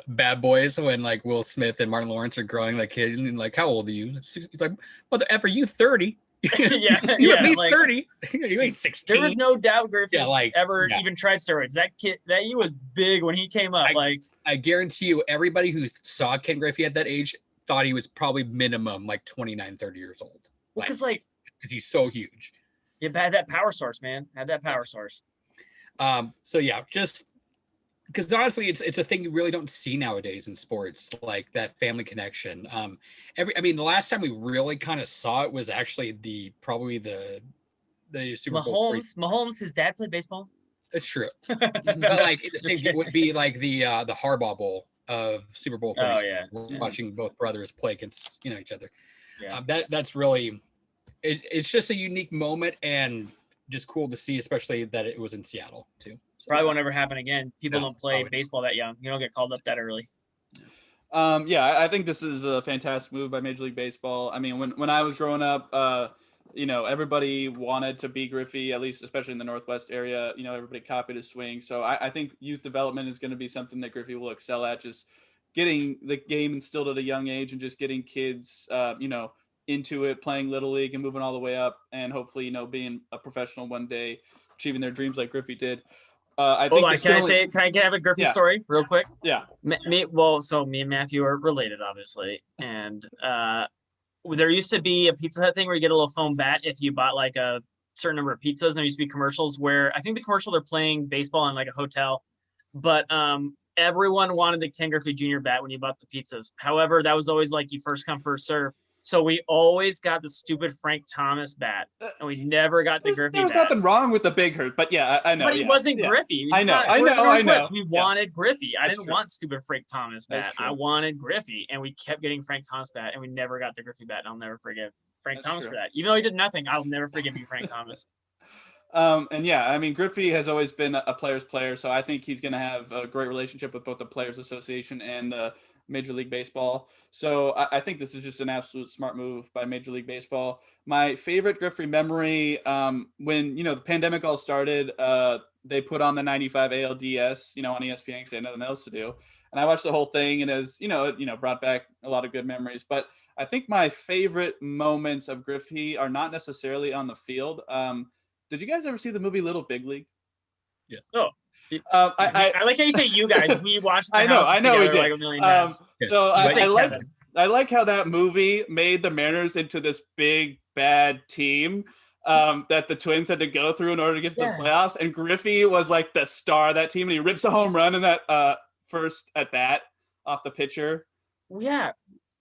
Bad Boys, when like Will Smith and Martin Lawrence are growing like kid, and like, how old are you? He's like, what the F are you, 30? You're at least like, 30. You ain't 16. There was no doubt Griffey even tried steroids. That kid, that he was big when he came up. I guarantee you, everybody who saw Ken Griffey at that age thought he was probably minimum like 29, 30 years old. Because he's so huge. You had that power source, man. Had that power source. So yeah, just because honestly, it's a thing you really don't see nowadays in sports, like that family connection. The last time we really kind of saw it was actually probably the Super Bowl. Mahomes, his dad played baseball. That's true. But like it would be like the Harbaugh Bowl of Super Bowl. Watching both brothers play against each other. Yeah. That's really. It's just a unique moment and just cool to see, especially that it was in Seattle too. So, probably won't ever happen again. People don't play baseball that young. You don't get called up that early. I think this is a fantastic move by Major League Baseball. I mean, when I was growing up, everybody wanted to be Griffey, at least especially in the Northwest area. Everybody copied his swing. So I think youth development is going to be something that Griffey will excel at, just getting the game instilled at a young age and just getting kids, into it, playing Little League and moving all the way up, and hopefully, being a professional one day, achieving their dreams like Griffey did. Can I have a Griffey story real quick? Yeah. Me and Matthew are related, obviously. And there used to be a Pizza Hut thing where you get a little foam bat if you bought like a certain number of pizzas. And there used to be commercials where I think the commercial, they're playing baseball in like a hotel, but everyone wanted the Ken Griffey Jr. bat when you bought the pizzas. However, that was always like you first come, first serve. So we always got the stupid Frank Thomas bat, and we never got the Griffey bat. There's nothing wrong with the Big Hurt, but yeah, I know. But he wasn't Griffey. I know. We wanted Griffey. I didn't true. want stupid Frank Thomas bat. I wanted Griffey, and we kept getting Frank Thomas bat, and we never got the Griffey bat. And I'll never forgive Frank Thomas for that. Even though he did nothing, I'll never forgive you, Frank Thomas. Griffey has always been a player's player, so I think he's going to have a great relationship with both the Players Association and Major League Baseball. So I think this is just an absolute smart move by Major League Baseball. My favorite Griffey memory, when, the pandemic all started, they put on the 95 ALDS, on ESPN because they had nothing else to do. And I watched the whole thing, and it brought back a lot of good memories. But I think my favorite moments of Griffey are not necessarily on the field. Did you guys ever see the movie Little Big League? Yes. Oh. I like how you say you guys. We watched. I know we did. Like a million times. So I like how that movie made the Mariners into this big bad team that the Twins had to go through in order to get to the playoffs. And Griffey was like the star of that team, and he rips a home run in that first at bat off the pitcher. Yeah.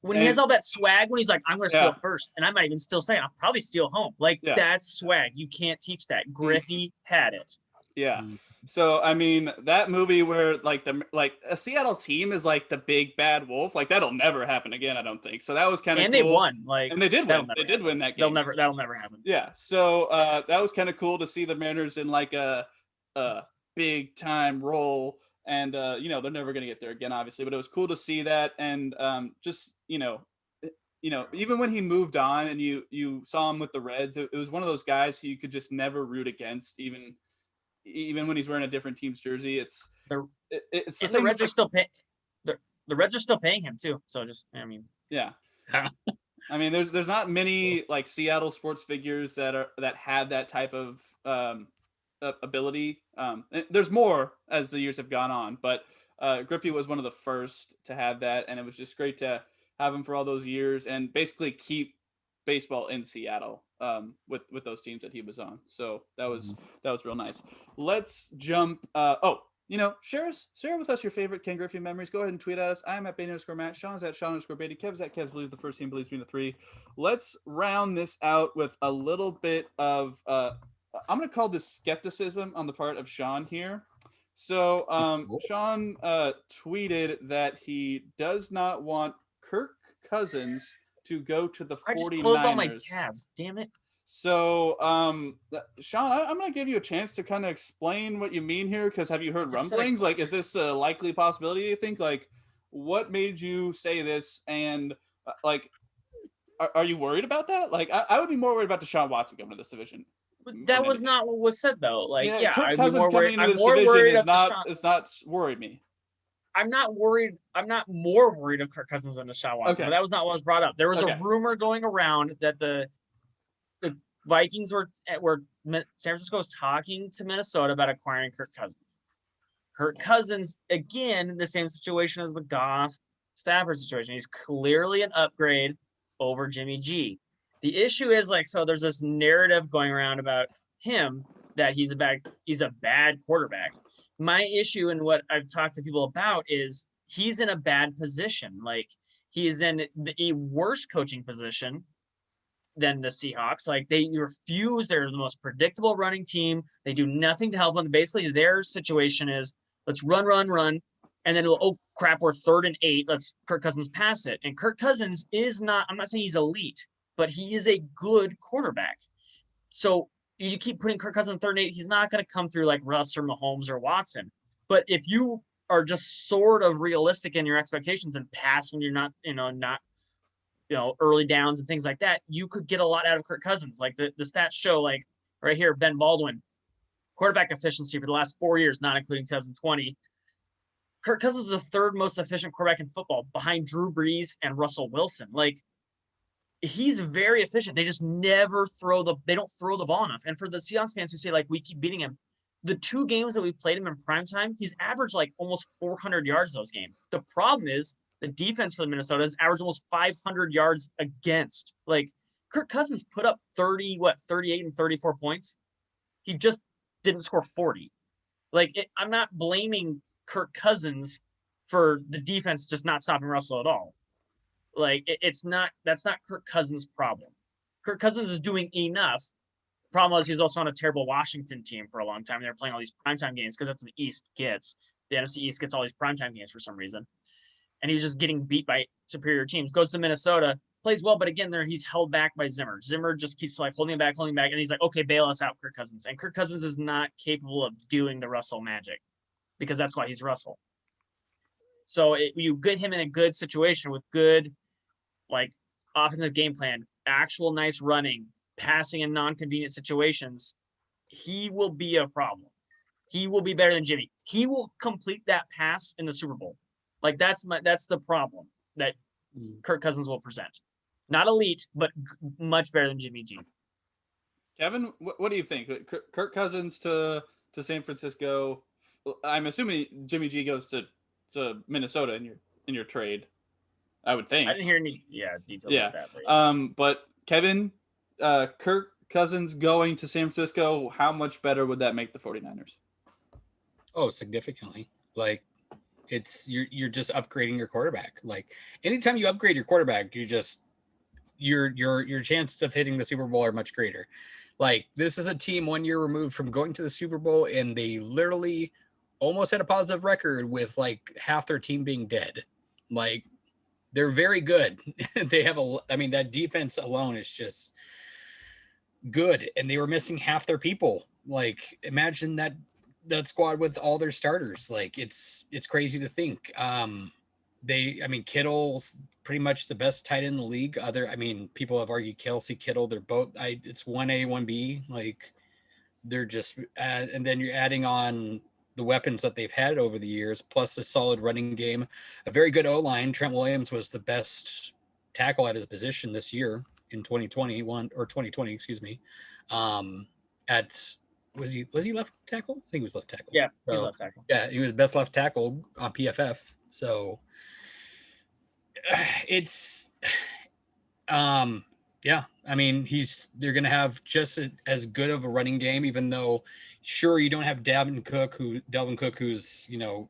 When he has all that swag, when he's like, I'm going to steal first, and I might even still say, I'll probably steal home. Like, that's swag. You can't teach that. Griffey had it. Yeah. So, I mean, that movie where, like, a Seattle team is, like, the big bad wolf, like, that'll never happen again, I don't think. So that was kind of cool. And they won. Like, and they did win. They did win that game. That'll never happen. Yeah. So that was kind of cool to see the Mariners in, like, a big-time role. And, you know, they're never going to get there again, obviously. But it was cool to see that. And just, you know, even when he moved on and you saw him with the Reds, it was one of those guys who you could just never root against, even when he's wearing a different team's jersey. It's the Reds are still paying. The Reds are still paying him too. So just, I mean, yeah. I mean, there's not many like Seattle sports figures that have that type of ability. There's more as the years have gone on, but Griffey was one of the first to have that, and it was just great to have him for all those years and basically keep baseball in Seattle with those teams that he was on. So that was real nice. Let's jump. Share with us your favorite Ken Griffey memories. Go ahead and tweet at us. I'm at Bain_Matt. Sean's at Sean_Beatty. Kev's at Kev's Believes the First Team Believes me in the 3. Let's round this out with a little bit of I'm going to call this skepticism on the part of Sean here. So Sean tweeted that he does not want Kirk Cousins to go to the 49ers. I just closed all my tabs. Damn it. So, Sean, I'm going to give you a chance to kind of explain what you mean here, because have you heard rumblings? Like, is this a likely possibility, do you think? Like, what made you say this? And, are you worried about that? Like, I would be more worried about Deshaun Watson coming to this division. That was not what was said, though. Like, Kirk Cousins coming into this division is not worried me. I'm not worried. I'm not more worried of Kirk Cousins than Deshaun Watson. Okay. That was not what was brought up. There was a rumor going around that the Vikings were San Francisco was talking to Minnesota about acquiring Kirk Cousins. Kirk Cousins, again, the same situation as the Goff Stafford situation. He's clearly an upgrade over Jimmy G. The issue is so there's this narrative going around about him that he's a bad quarterback. My issue and what I've talked to people about is he's in a bad position. Like, he is in a worse coaching position than the Seahawks. Like, they refuse. They're the most predictable running team. They do nothing to help them. Basically, their situation is let's run. And then, oh crap, we're 3rd and 8. Let's Kirk Cousins pass it. And Kirk Cousins is not, I'm not saying he's elite, but he is a good quarterback. So you keep putting Kirk Cousins 3rd and 8, he's not going to come through like Russ or Mahomes or Watson. But if you are just sort of realistic in your expectations and pass when you're not early downs and things like that, you could get a lot out of Kirk Cousins. Like the stats show, like right here, Ben Baldwin, quarterback efficiency for the last 4 years, not including 2020. Kirk Cousins was the 3rd most efficient quarterback in football behind Drew Brees and Russell Wilson. Like, he's very efficient. They just never they don't throw the ball enough. And for the Seahawks fans who say, like, we keep beating him, the 2 games that we played him in primetime, he's averaged like almost 400 yards those games. The problem is the defense for the Minnesota has averaged almost 500 yards against. Like, Kirk Cousins put up 38 and 34 points. He just didn't score 40. Like, I'm not blaming Kirk Cousins for the defense just not stopping Russell at all. Like, that's not Kirk Cousins' problem. Kirk Cousins is doing enough. The problem was he was also on a terrible Washington team for a long time. They were playing all these primetime games because that's what the East gets. The NFC East gets all these primetime games for some reason. And he was just getting beat by superior teams. Goes to Minnesota, plays well, but again, he's held back by Zimmer. Zimmer just keeps holding him back, and he's like, okay, bail us out, Kirk Cousins. And Kirk Cousins is not capable of doing the Russell magic because that's why he's Russell. So you get him in a good situation with good, offensive game plan, actual nice running, passing in non-convenient situations, he will be a problem. He will be better than Jimmy. He will complete that pass in the Super Bowl. Like, that's the problem that Kirk Cousins will present. Not elite, but much better than Jimmy G. Kevin, what do you think? Kirk Cousins to San Francisco. I'm assuming Jimmy G goes to Minnesota in your trade. I would think. I didn't hear any details about that. But Kevin, Kirk Cousins going to San Francisco, how much better would that make the 49ers? Oh, significantly. Like, you're just upgrading your quarterback. Like, anytime you upgrade your quarterback, your chances of hitting the Super Bowl are much greater. Like, this is a team 1 year removed from going to the Super Bowl, and they literally almost had a positive record with like half their team being dead. Like, they're very good. They have that defense alone is just good, and they were missing half their people. Like, imagine that squad with all their starters. Like, it's crazy to think. Kittle's pretty much the best tight end in the league. People have argued Kelsey, Kittle. They're both. It's 1A, 1B. Like, they're just, and then you're adding on the weapons that they've had over the years, plus a solid running game, a very good O-line. Trent Williams was the best tackle at his position this year in 2020, excuse me. Was he left tackle? I think he was left tackle. Yeah, he's left tackle. Yeah, he was best left tackle on PFF. So it's they're going to have just as good of a running game, even though sure you don't have Dalvin Cook, who's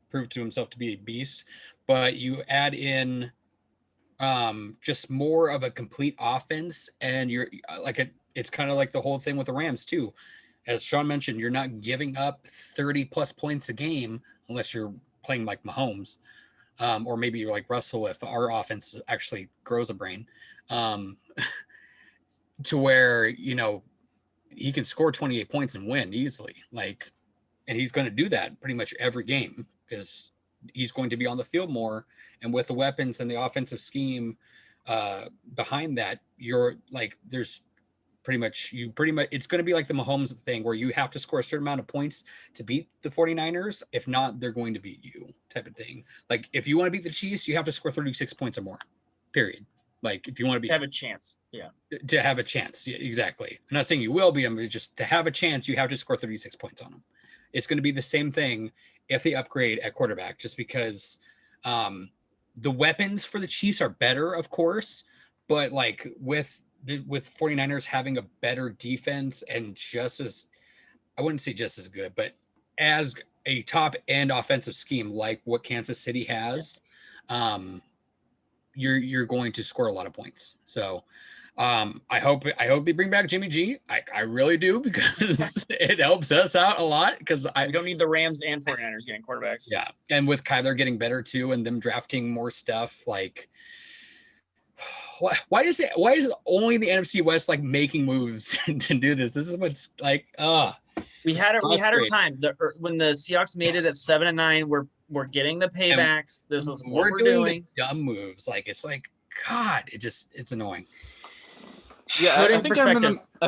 proved to himself to be a beast, but you add in just more of a complete offense, and you're it's kind of like the whole thing with the Rams too. As Sean mentioned, you're not giving up 30 plus points a game unless you're playing like Mahomes, or maybe you're like Russell if our offense actually grows a brain, to where he can score 28 points and win easily. Like, and he's going to do that pretty much every game because he's going to be on the field more, and with the weapons and the offensive scheme behind that, you're like, there's pretty much it's going to be like the Mahomes thing where you have to score a certain amount of points to beat the 49ers. If not, they're going to beat you, type of thing. Like, if you want to beat the Chiefs, you have to score 36 points or more, period. Like, if you want to have a chance. Yeah. To have a chance. Yeah, exactly. I'm not saying you will be them, but just to have a chance, you have to score 36 points on them. It's going to be the same thing if they upgrade at quarterback, just because the weapons for the Chiefs are better, of course, but like with 49ers having a better defense and I wouldn't say just as good, but as a top end offensive scheme like what Kansas City has, you're going to score a lot of points. So I hope they bring back Jimmy G. I really do, because it helps us out a lot, because we don't need the Rams and 49ers getting quarterbacks. Yeah. And with Kyler getting better too, and them drafting more stuff, like, why is it only the NFC West like making moves to do this? This is what's like, we had our time. When the Seahawks made it at 7-9, we're getting the payback. This is what we're doing. Dumb moves. Like, it's like, God, it's annoying. Yeah, I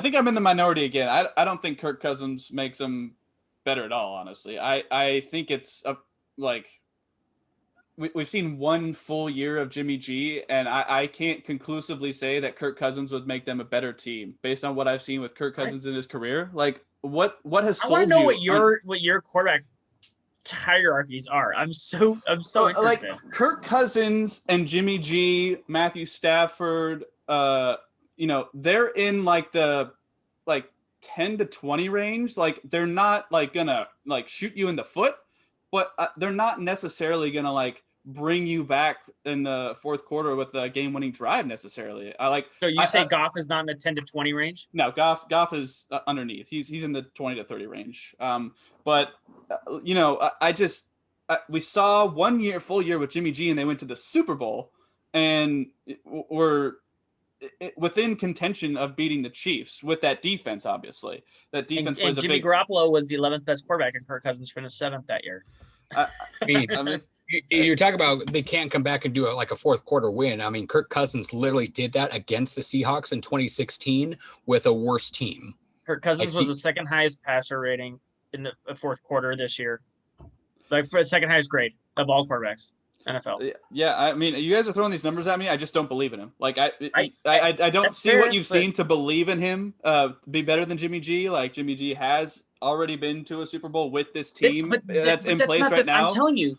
think I'm in the minority again. I don't think Kirk Cousins makes them better at all, honestly. I think it's we've seen one full year of Jimmy G, and I can't conclusively say that Kirk Cousins would make them a better team based on what I've seen with Kirk Cousins in his career. Like, what has sold you? I want to know what your quarterback hierarchies are. I'm so interested. Like, Kirk Cousins and Jimmy G, Matthew Stafford, they're in like the 10 to 20 range. Like, they're not like gonna like shoot you in the foot, but they're not necessarily gonna like bring you back in the fourth quarter with a game-winning drive necessarily. So you say Goff is not in the 10 to 20 range? No, Goff is underneath. He's in the 20 to 30 range. We saw 1 year, full year with Jimmy G, and they went to the Super Bowl and were within contention of beating the Chiefs with that defense. Obviously, that defense and Jimmy Garoppolo was the 11th best quarterback, and Kirk Cousins finished 7th that year. You're talking about they can't come back and do it like a fourth quarter win. I mean, Kirk Cousins literally did that against the Seahawks in 2016 with a worse team. Kirk Cousins was the second highest passer rating in the fourth quarter this year, like for the second highest grade of all quarterbacks. NFL. Yeah, I mean, you guys are throwing these numbers at me. I just don't believe in him. Like, I don't see what you've seen to believe in him be better than Jimmy G. Like, Jimmy G has already been to a Super Bowl with this team that's in place right now. I'm telling you,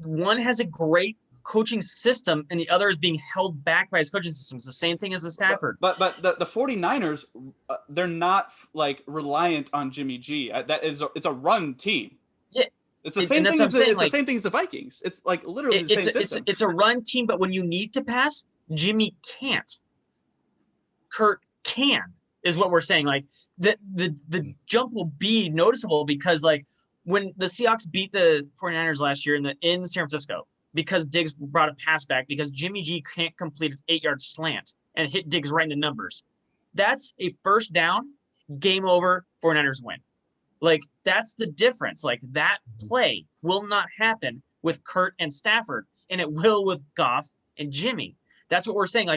one has a great coaching system and the other is being held back by his coaching system. It's the same thing as the Stafford. But the 49ers, they're not like reliant on Jimmy G. It's a run team. Yeah. It's the same thing as the same thing as the Vikings. It's like literally the same system. It's a run team, but when you need to pass, Jimmy can't. Kurt can, is what we're saying. Like the jump will be noticeable because like when the Seahawks beat the 49ers last year in San Francisco, because Diggs brought a pass back, because Jimmy G can't complete an 8-yard slant and hit Diggs right in the numbers. That's a first down, game over, 49ers win. Like, that's the difference. Like, that play will not happen with Kurt and Stafford, and it will with Goff and Jimmy. That's what we're saying.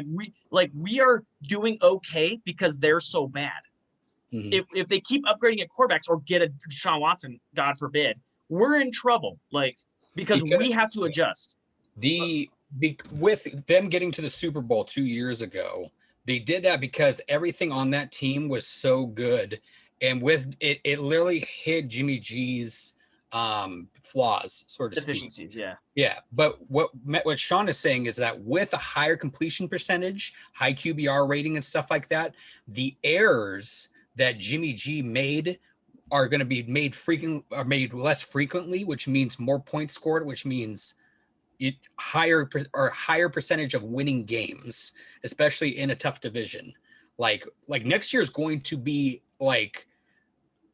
We are doing okay because they're so bad. Mm-hmm. If they keep upgrading at quarterbacks or get a Deshaun Watson, God forbid, we're in trouble. Like, because we have to adjust. With them getting to the Super Bowl 2 years ago, they did that because everything on that team was so good. And with it literally hid Jimmy G's flaws, sort of deficiencies, speak. Yeah. But what Sean is saying is that with a higher completion percentage, high QBR rating and stuff like that, the errors that Jimmy G made are going to be made less frequently, which means more points scored, which means higher percentage of winning games, especially in a tough division. Like next year is going to be like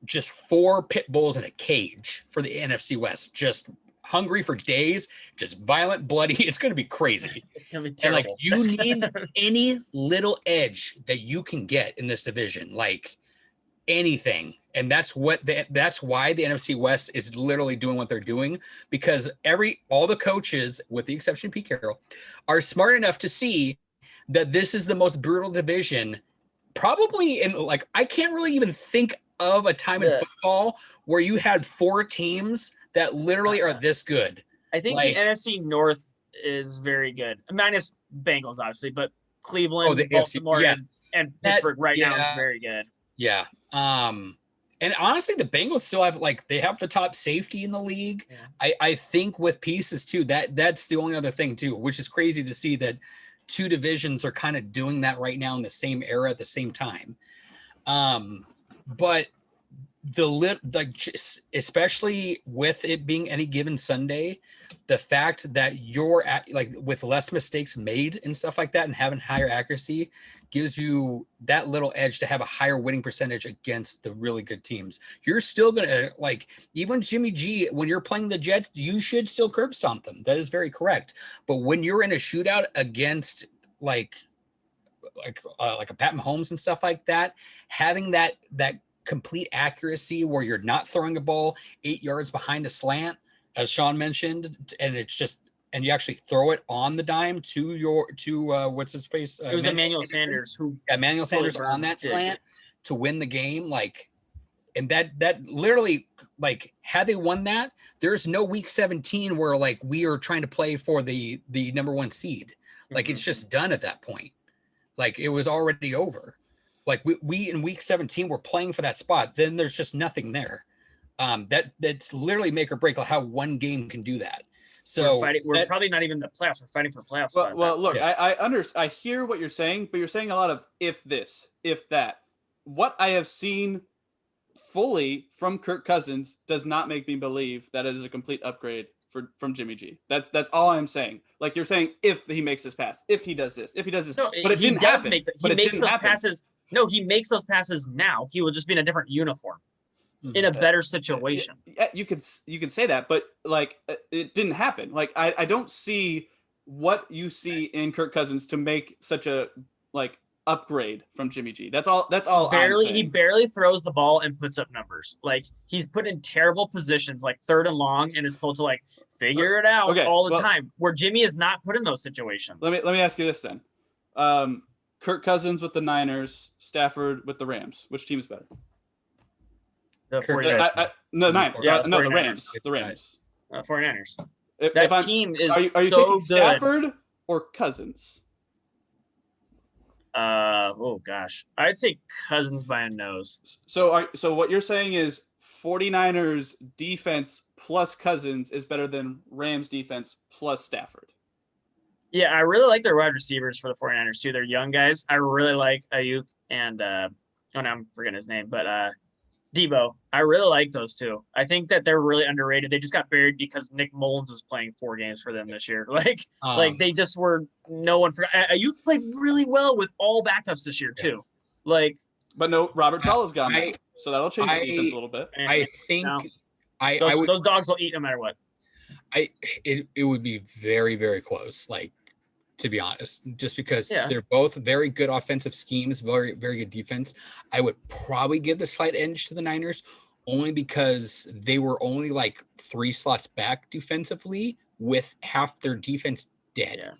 just 4 pit bulls in a cage for the NFC West, just hungry for days, just violent, bloody. It's going to be crazy. It's going to be terrible. And like you need any little edge that you can get in this division, like anything. And that's why the NFC West is literally doing what they're doing, because all the coaches, with the exception of Pete Carroll, are smart enough to see that this is the most brutal division probably in, like, I can't really even think of a time in football where you had 4 teams that literally are this good. I think the NFC North is very good, minus Bengals, obviously, but Cleveland, Baltimore, and Pittsburgh now is very good. Yeah. And honestly, the Bengals still have, like, they have the top safety in the league. Yeah. I think with pieces too, that's the only other thing too, which is crazy to see that 2 divisions are kind of doing that right now in the same era at the same time. But especially with it being any given Sunday, the fact that you're at, like, with less mistakes made and stuff like that and having higher accuracy gives you that little edge to have a higher winning percentage against the really good teams. You're still going to, like, even Jimmy G, when you're playing the Jets, you should still curb stomp them. That is very correct. But when you're in a shootout against like a Pat Mahomes and stuff like that, having that complete accuracy where you're not throwing a ball 8 yards behind a slant, as Sean mentioned, and it's just, and you actually throw it on the dime to what's his face? It was Emmanuel Sanders Emmanuel Sanders on that slant to win the game. Like, and that literally, like, had they won that, there's no week 17 where, like, we are trying to play for the number 1 seed. Like, it's just done at that point. Like, it was already over. Like, we in week 17 were playing for that spot. Then there's just nothing there. That's literally make or break, like, how one game can do that. So we're probably not even the playoffs. We're fighting for playoffs. Well, look, yeah. I hear what you're saying, but you're saying a lot of if this, if that. What I have seen fully from Kirk Cousins does not make me believe that it is a complete upgrade from Jimmy G. That's all I'm saying. Like, you're saying if he makes this pass, if he does this, if he does this, no, but it didn't happen. He makes those passes. No, he makes those passes now. He will just be in a different uniform, in a better situation. Yeah, you could say that, but, like, it didn't happen. Like, I don't see what you see in Kirk Cousins to make such a, like, upgrade from Jimmy G. That's all. He barely throws the ball and puts up numbers. Like, he's put in terrible positions, like 3rd and long, and is told to, like, figure it out all the time. Where Jimmy is not put in those situations. Let me ask you this then. Kirk Cousins with the Niners, Stafford with the Rams. Which team is better? The 49ers. The Rams. The Rams. 49ers. That team is Are you taking Stafford or Cousins? Oh gosh, I'd say Cousins by a nose. So what you're saying is 49ers defense plus Cousins is better than Rams defense plus Stafford. Yeah, I really like their wide receivers for the 49ers too. They're young guys. I really like Ayuk and now I'm forgetting his name, but Debo. I really like those two. I think that they're really underrated. They just got buried because Nick Mullins was playing 4 games for them this year. Like they just were no one forgot. Ayuk played really well with all backups this year too. Like, but no, Robert Sala's gone now, so that'll change the defense a little bit. I think those dogs will eat no matter what. It would be very, very close. Like, to be honest, just because they're both very good offensive schemes, very, very good defense. I would probably give the slight edge to the Niners only because they were only like 3 slots back defensively with half their defense dead. Yeah.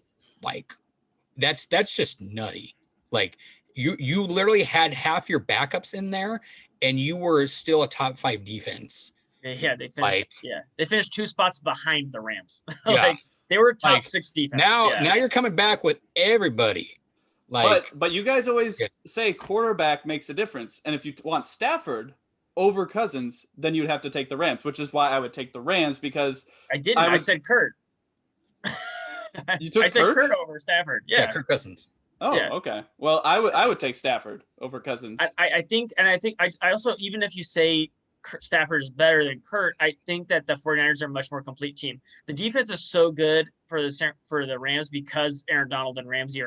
Like that's just nutty. Like you literally had half your backups in there and you were still a top 5 defense. Yeah, they finished. They finished 2 spots behind the Rams. Like they were top 6 defense. Now you're coming back with everybody. Like, but you guys always say quarterback makes a difference, and if you want Stafford over Cousins, then you'd have to take the Rams, which is why I would take the Rams because I didn't. I said Kurt. You took I said Kurt over Stafford. Yeah, Kirk Cousins. Oh, okay. Well, I would take Stafford over Cousins. I think I also, even if you say Stafford is better than Kurt, I think that the 49ers are a much more complete team. The defense is so good for the Rams because Aaron Donald and Ramsey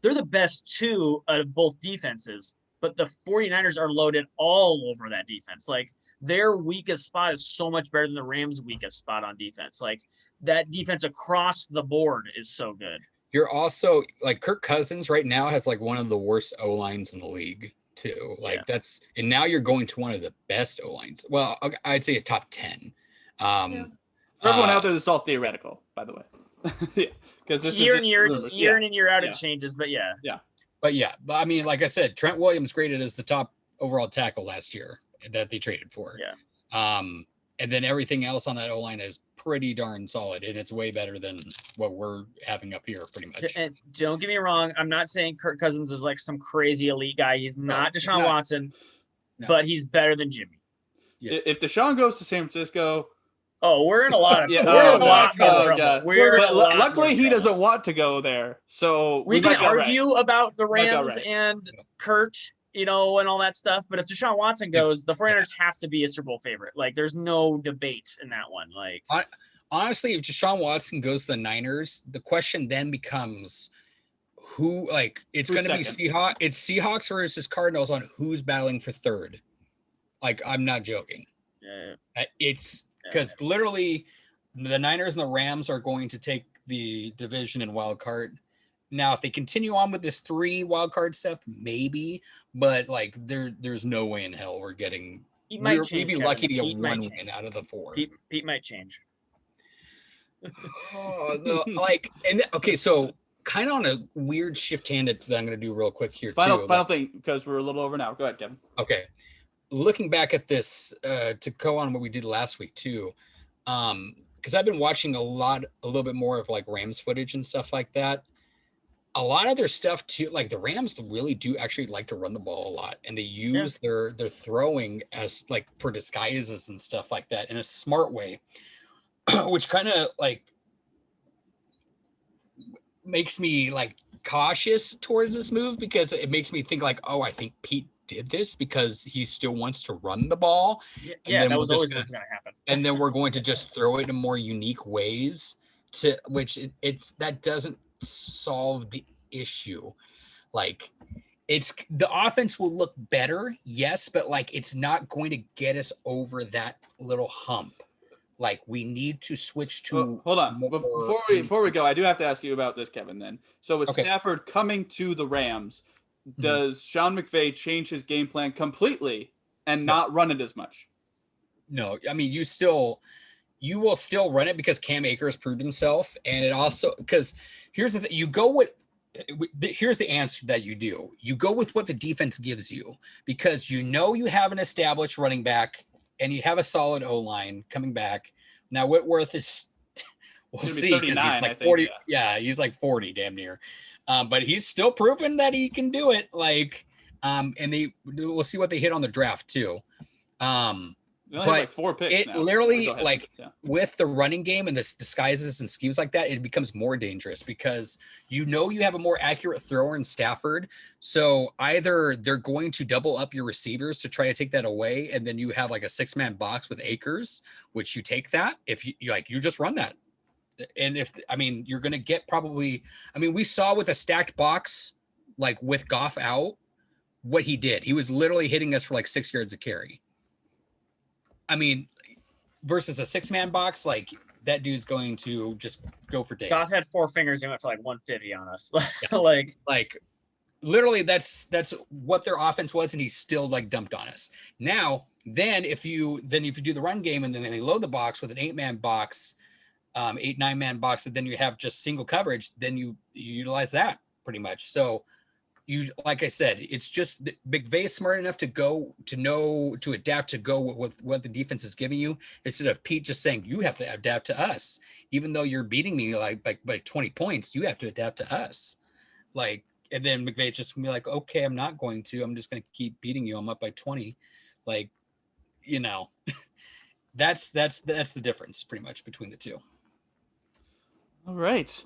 they're the best 2 out of both defenses, but the 49ers are loaded all over that defense. Like their weakest spot is so much better than the Rams' weakest spot on defense. Like that defense across the board is so good. You're also like Kirk Cousins right now has like one of the worst O-lines in the league too. Like and now you're going to one of the best O-lines. Well, I'd say a top 10. For everyone out there, this is all theoretical, by the way. Because this year is in year in and year out it changes, but but I mean, like I said, Trent Williams graded as the top overall tackle last year that they traded for. And then everything else on that O-line is pretty darn solid, and it's way better than what we're having up here, pretty much. And don't get me wrong, I'm not saying Kirk Cousins is like some crazy elite guy. He's not Deshaun Watson, but he's better than Jimmy. Yes. If Deshaun goes to San Francisco, we're in a lot of luckily he doesn't want to go there, so we can argue about the Rams and Kurt, and all that stuff. But if Deshaun Watson goes, the 49ers have to be a Super Bowl favorite. Like, there's no debate in that one. Like, honestly, if Deshaun Watson goes to the Niners, the question then becomes who. Like, it's going to be Seahawks. It's Seahawks versus Cardinals on who's battling for 3rd. Like, I'm not joking. It's because literally the Niners and the Rams are going to take the division and wild card. Now, if they continue on with this 3 wild card stuff, maybe, but like there's no way in hell we're getting. We'd be lucky to get 1 win out of the 4. Pete might change. So kind of on a weird shift tandem that I'm going to do real quick here. Final thing, because we're a little over now. Go ahead, Kevin. Okay, looking back at this to go on what we did last week too, because I've been watching a little bit more of like Rams footage and stuff like that. A lot of their stuff too, like the Rams really do actually like to run the ball a lot, and they use their throwing as like for disguises and stuff like that in a smart way, which kind of like makes me like cautious towards this move because it makes me think like, oh, I think Pete did this because he still wants to run the ball. Then that was always going to happen. And then we're going to just throw it in more unique ways to which that doesn't solve the issue. Like it's the offense will look better, yes, but like it's not going to get us over that little hump. Like we need to switch to hold on before we go. I do have to ask you about this, Kevin. Then so with Stafford coming to the Rams, does Sean McVay change his game plan completely and not run it as much? No, I mean you will still run it because Cam Akers proved himself, and it also because here's the thing: here's the answer that you do. You go with what the defense gives you because you have an established running back and you have a solid O-line coming back. Now Whitworth is we'll see because he's like 40. Yeah, he's like 40 damn near. But he's still proven that he can do it. Like, and we'll see what they hit on the draft too. The They only have But like 4 picks it now. literally, Go ahead. like, Yeah. with the running game and the disguises and schemes like that, it becomes more dangerous because you have a more accurate thrower in Stafford. So either they're going to double up your receivers to try to take that away, and then you have like a 6-man box with Akers, which you take that. If you just run that. And you're going to get probably, we saw with a stacked box, like with Goff out, what he did. He was literally hitting us for like 6 yards a carry. Versus a 6-man box, like that dude's going to just go for days. Goff had 4 fingers and went for like 150 on us. Yeah. like literally that's what their offense was, and he still like dumped on us. Now, if you do the run game and then they load the box with an 8-man box, 8-9-man box, and then you have just single coverage, then you utilize that pretty much. So you, like I said, it's just McVay is smart enough to adapt to go with what the defense is giving you, instead of Pete just saying you have to adapt to us, even though you're beating me like by 20 points, you have to adapt to us. And then McVay's just gonna be like, okay, I'm not going to. I'm just gonna keep beating you. I'm up by 20. That's the difference pretty much between the two. All right.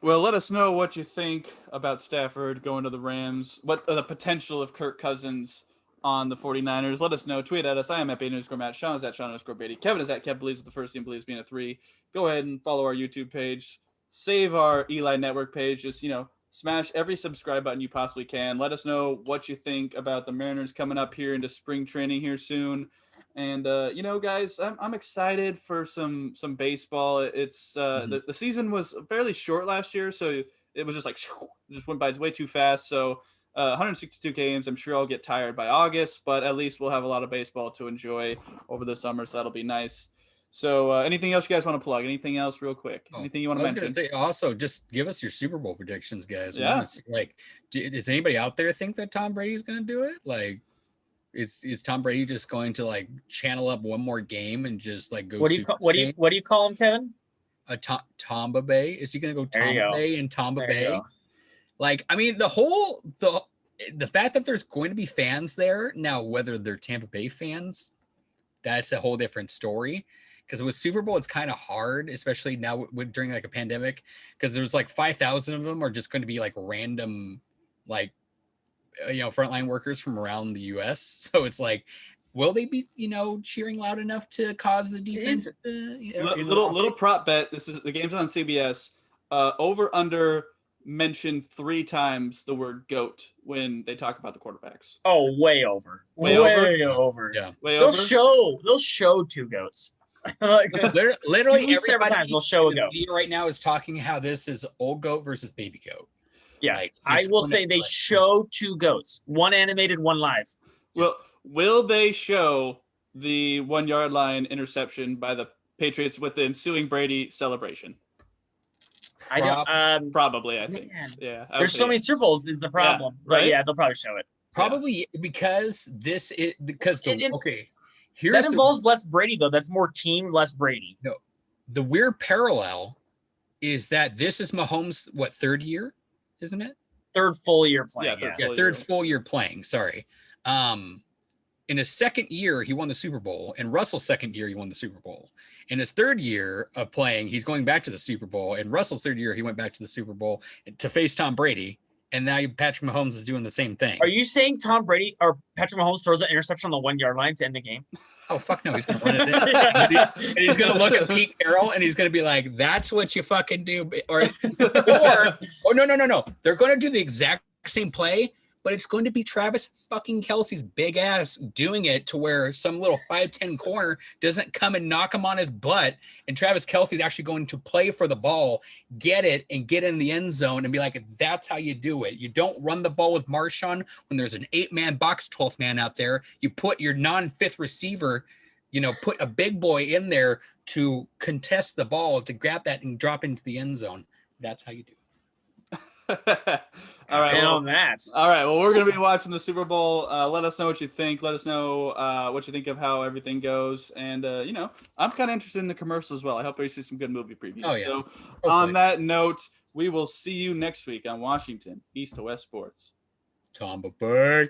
Well, let us know what you think about Stafford going to the Rams. What the potential of Kirk Cousins on the 49ers. Let us know. Tweet at us. I am at @Matt. Sean is at Sean_Beatty. Kevin is at Kev Believes with the first team, Believes being a 3. Go ahead and follow our YouTube page. Save our Eli Network page. Just, smash every subscribe button you possibly can. Let us know what you think about the Mariners coming up here into spring training here soon. And guys, I'm excited for some baseball. It's the season was fairly short last year, so it was just like just went by way too fast. So 162 games. I'm sure I'll get tired by August, but at least we'll have a lot of baseball to enjoy over the summer, so that'll be nice. So anything else you guys want to plug? Anything else real quick? Anything you want to mention? I was going to say also, just give us your Super Bowl predictions, guys. Yeah. Does anybody out there think that Tom Brady's going to do it? Like, is Tom Brady just going to like channel up one more game and just like go? What do you call him, Kevin? Tamba Bay? Is he going to go Tamba Bay and Tamba Bay? The fact that there's going to be fans there now, whether they're Tampa Bay fans, that's a whole different story. Because with Super Bowl, it's kind of hard, especially now during like a pandemic, because there's like 5,000 of them are just going to be like random, like, frontline workers from around the U.S. So it's like, will they be, cheering loud enough to cause the defense? Little prop bet. The game's on CBS. Over under mentioned 3 times the word GOAT when they talk about the quarterbacks. Oh, way over. Way over. Yeah. They'll show 2 GOATs. Literally several times they'll show a goat. Right now is talking how this is old goat versus baby goat. Yeah, I will say they show 2 GOATs, one animated, one live. Well, will they show the 1-yard line interception by the Patriots with the ensuing Brady celebration? I don't. Probably, I think. Man. Yeah. There's so many Super Bowls is the problem. Yeah, right? But yeah, they'll probably show it. Probably because that involves less Brady though. That's more team, less Brady. No, the weird parallel is that this is Mahomes' 3rd year, isn't it? 3rd full year playing. Third full year playing. Sorry. In his 2nd year, he won the Super Bowl. In Russell's 2nd year, he won the Super Bowl. In his 3rd year of playing, he's going back to the Super Bowl. In Russell's 3rd year, he went back to the Super Bowl to face Tom Brady. And now Patrick Mahomes is doing the same thing. Are you saying Tom Brady or Patrick Mahomes throws an interception on the 1-yard line to end the game? Oh, fuck no. He's going to run it in. And he's going to look at Pete Carroll and he's going to be like, that's what you fucking do. Or no. They're going to do the exact same play, but it's going to be Travis fucking Kelce's big ass doing it to where some little 5'10" corner doesn't come and knock him on his butt. And Travis Kelce's actually going to play for the ball, get it, and get in the end zone and be like, that's how you do it. You don't run the ball with Marshawn when there's an 8-man box, 12th man out there. You put your non-fifth receiver, put a big boy in there to contest the ball, to grab that and drop into the end zone. That's how you do it. All right. On that. All right. Well, we're going to be watching the Super Bowl. Let us know what you think. Let us know what you think of how everything goes. And, I'm kind of interested in the commercials as well. I hope we see some good movie previews. Oh, yeah. So Hopefully. On that note, we will see you next week on Washington East to West Sports. Tom Bay.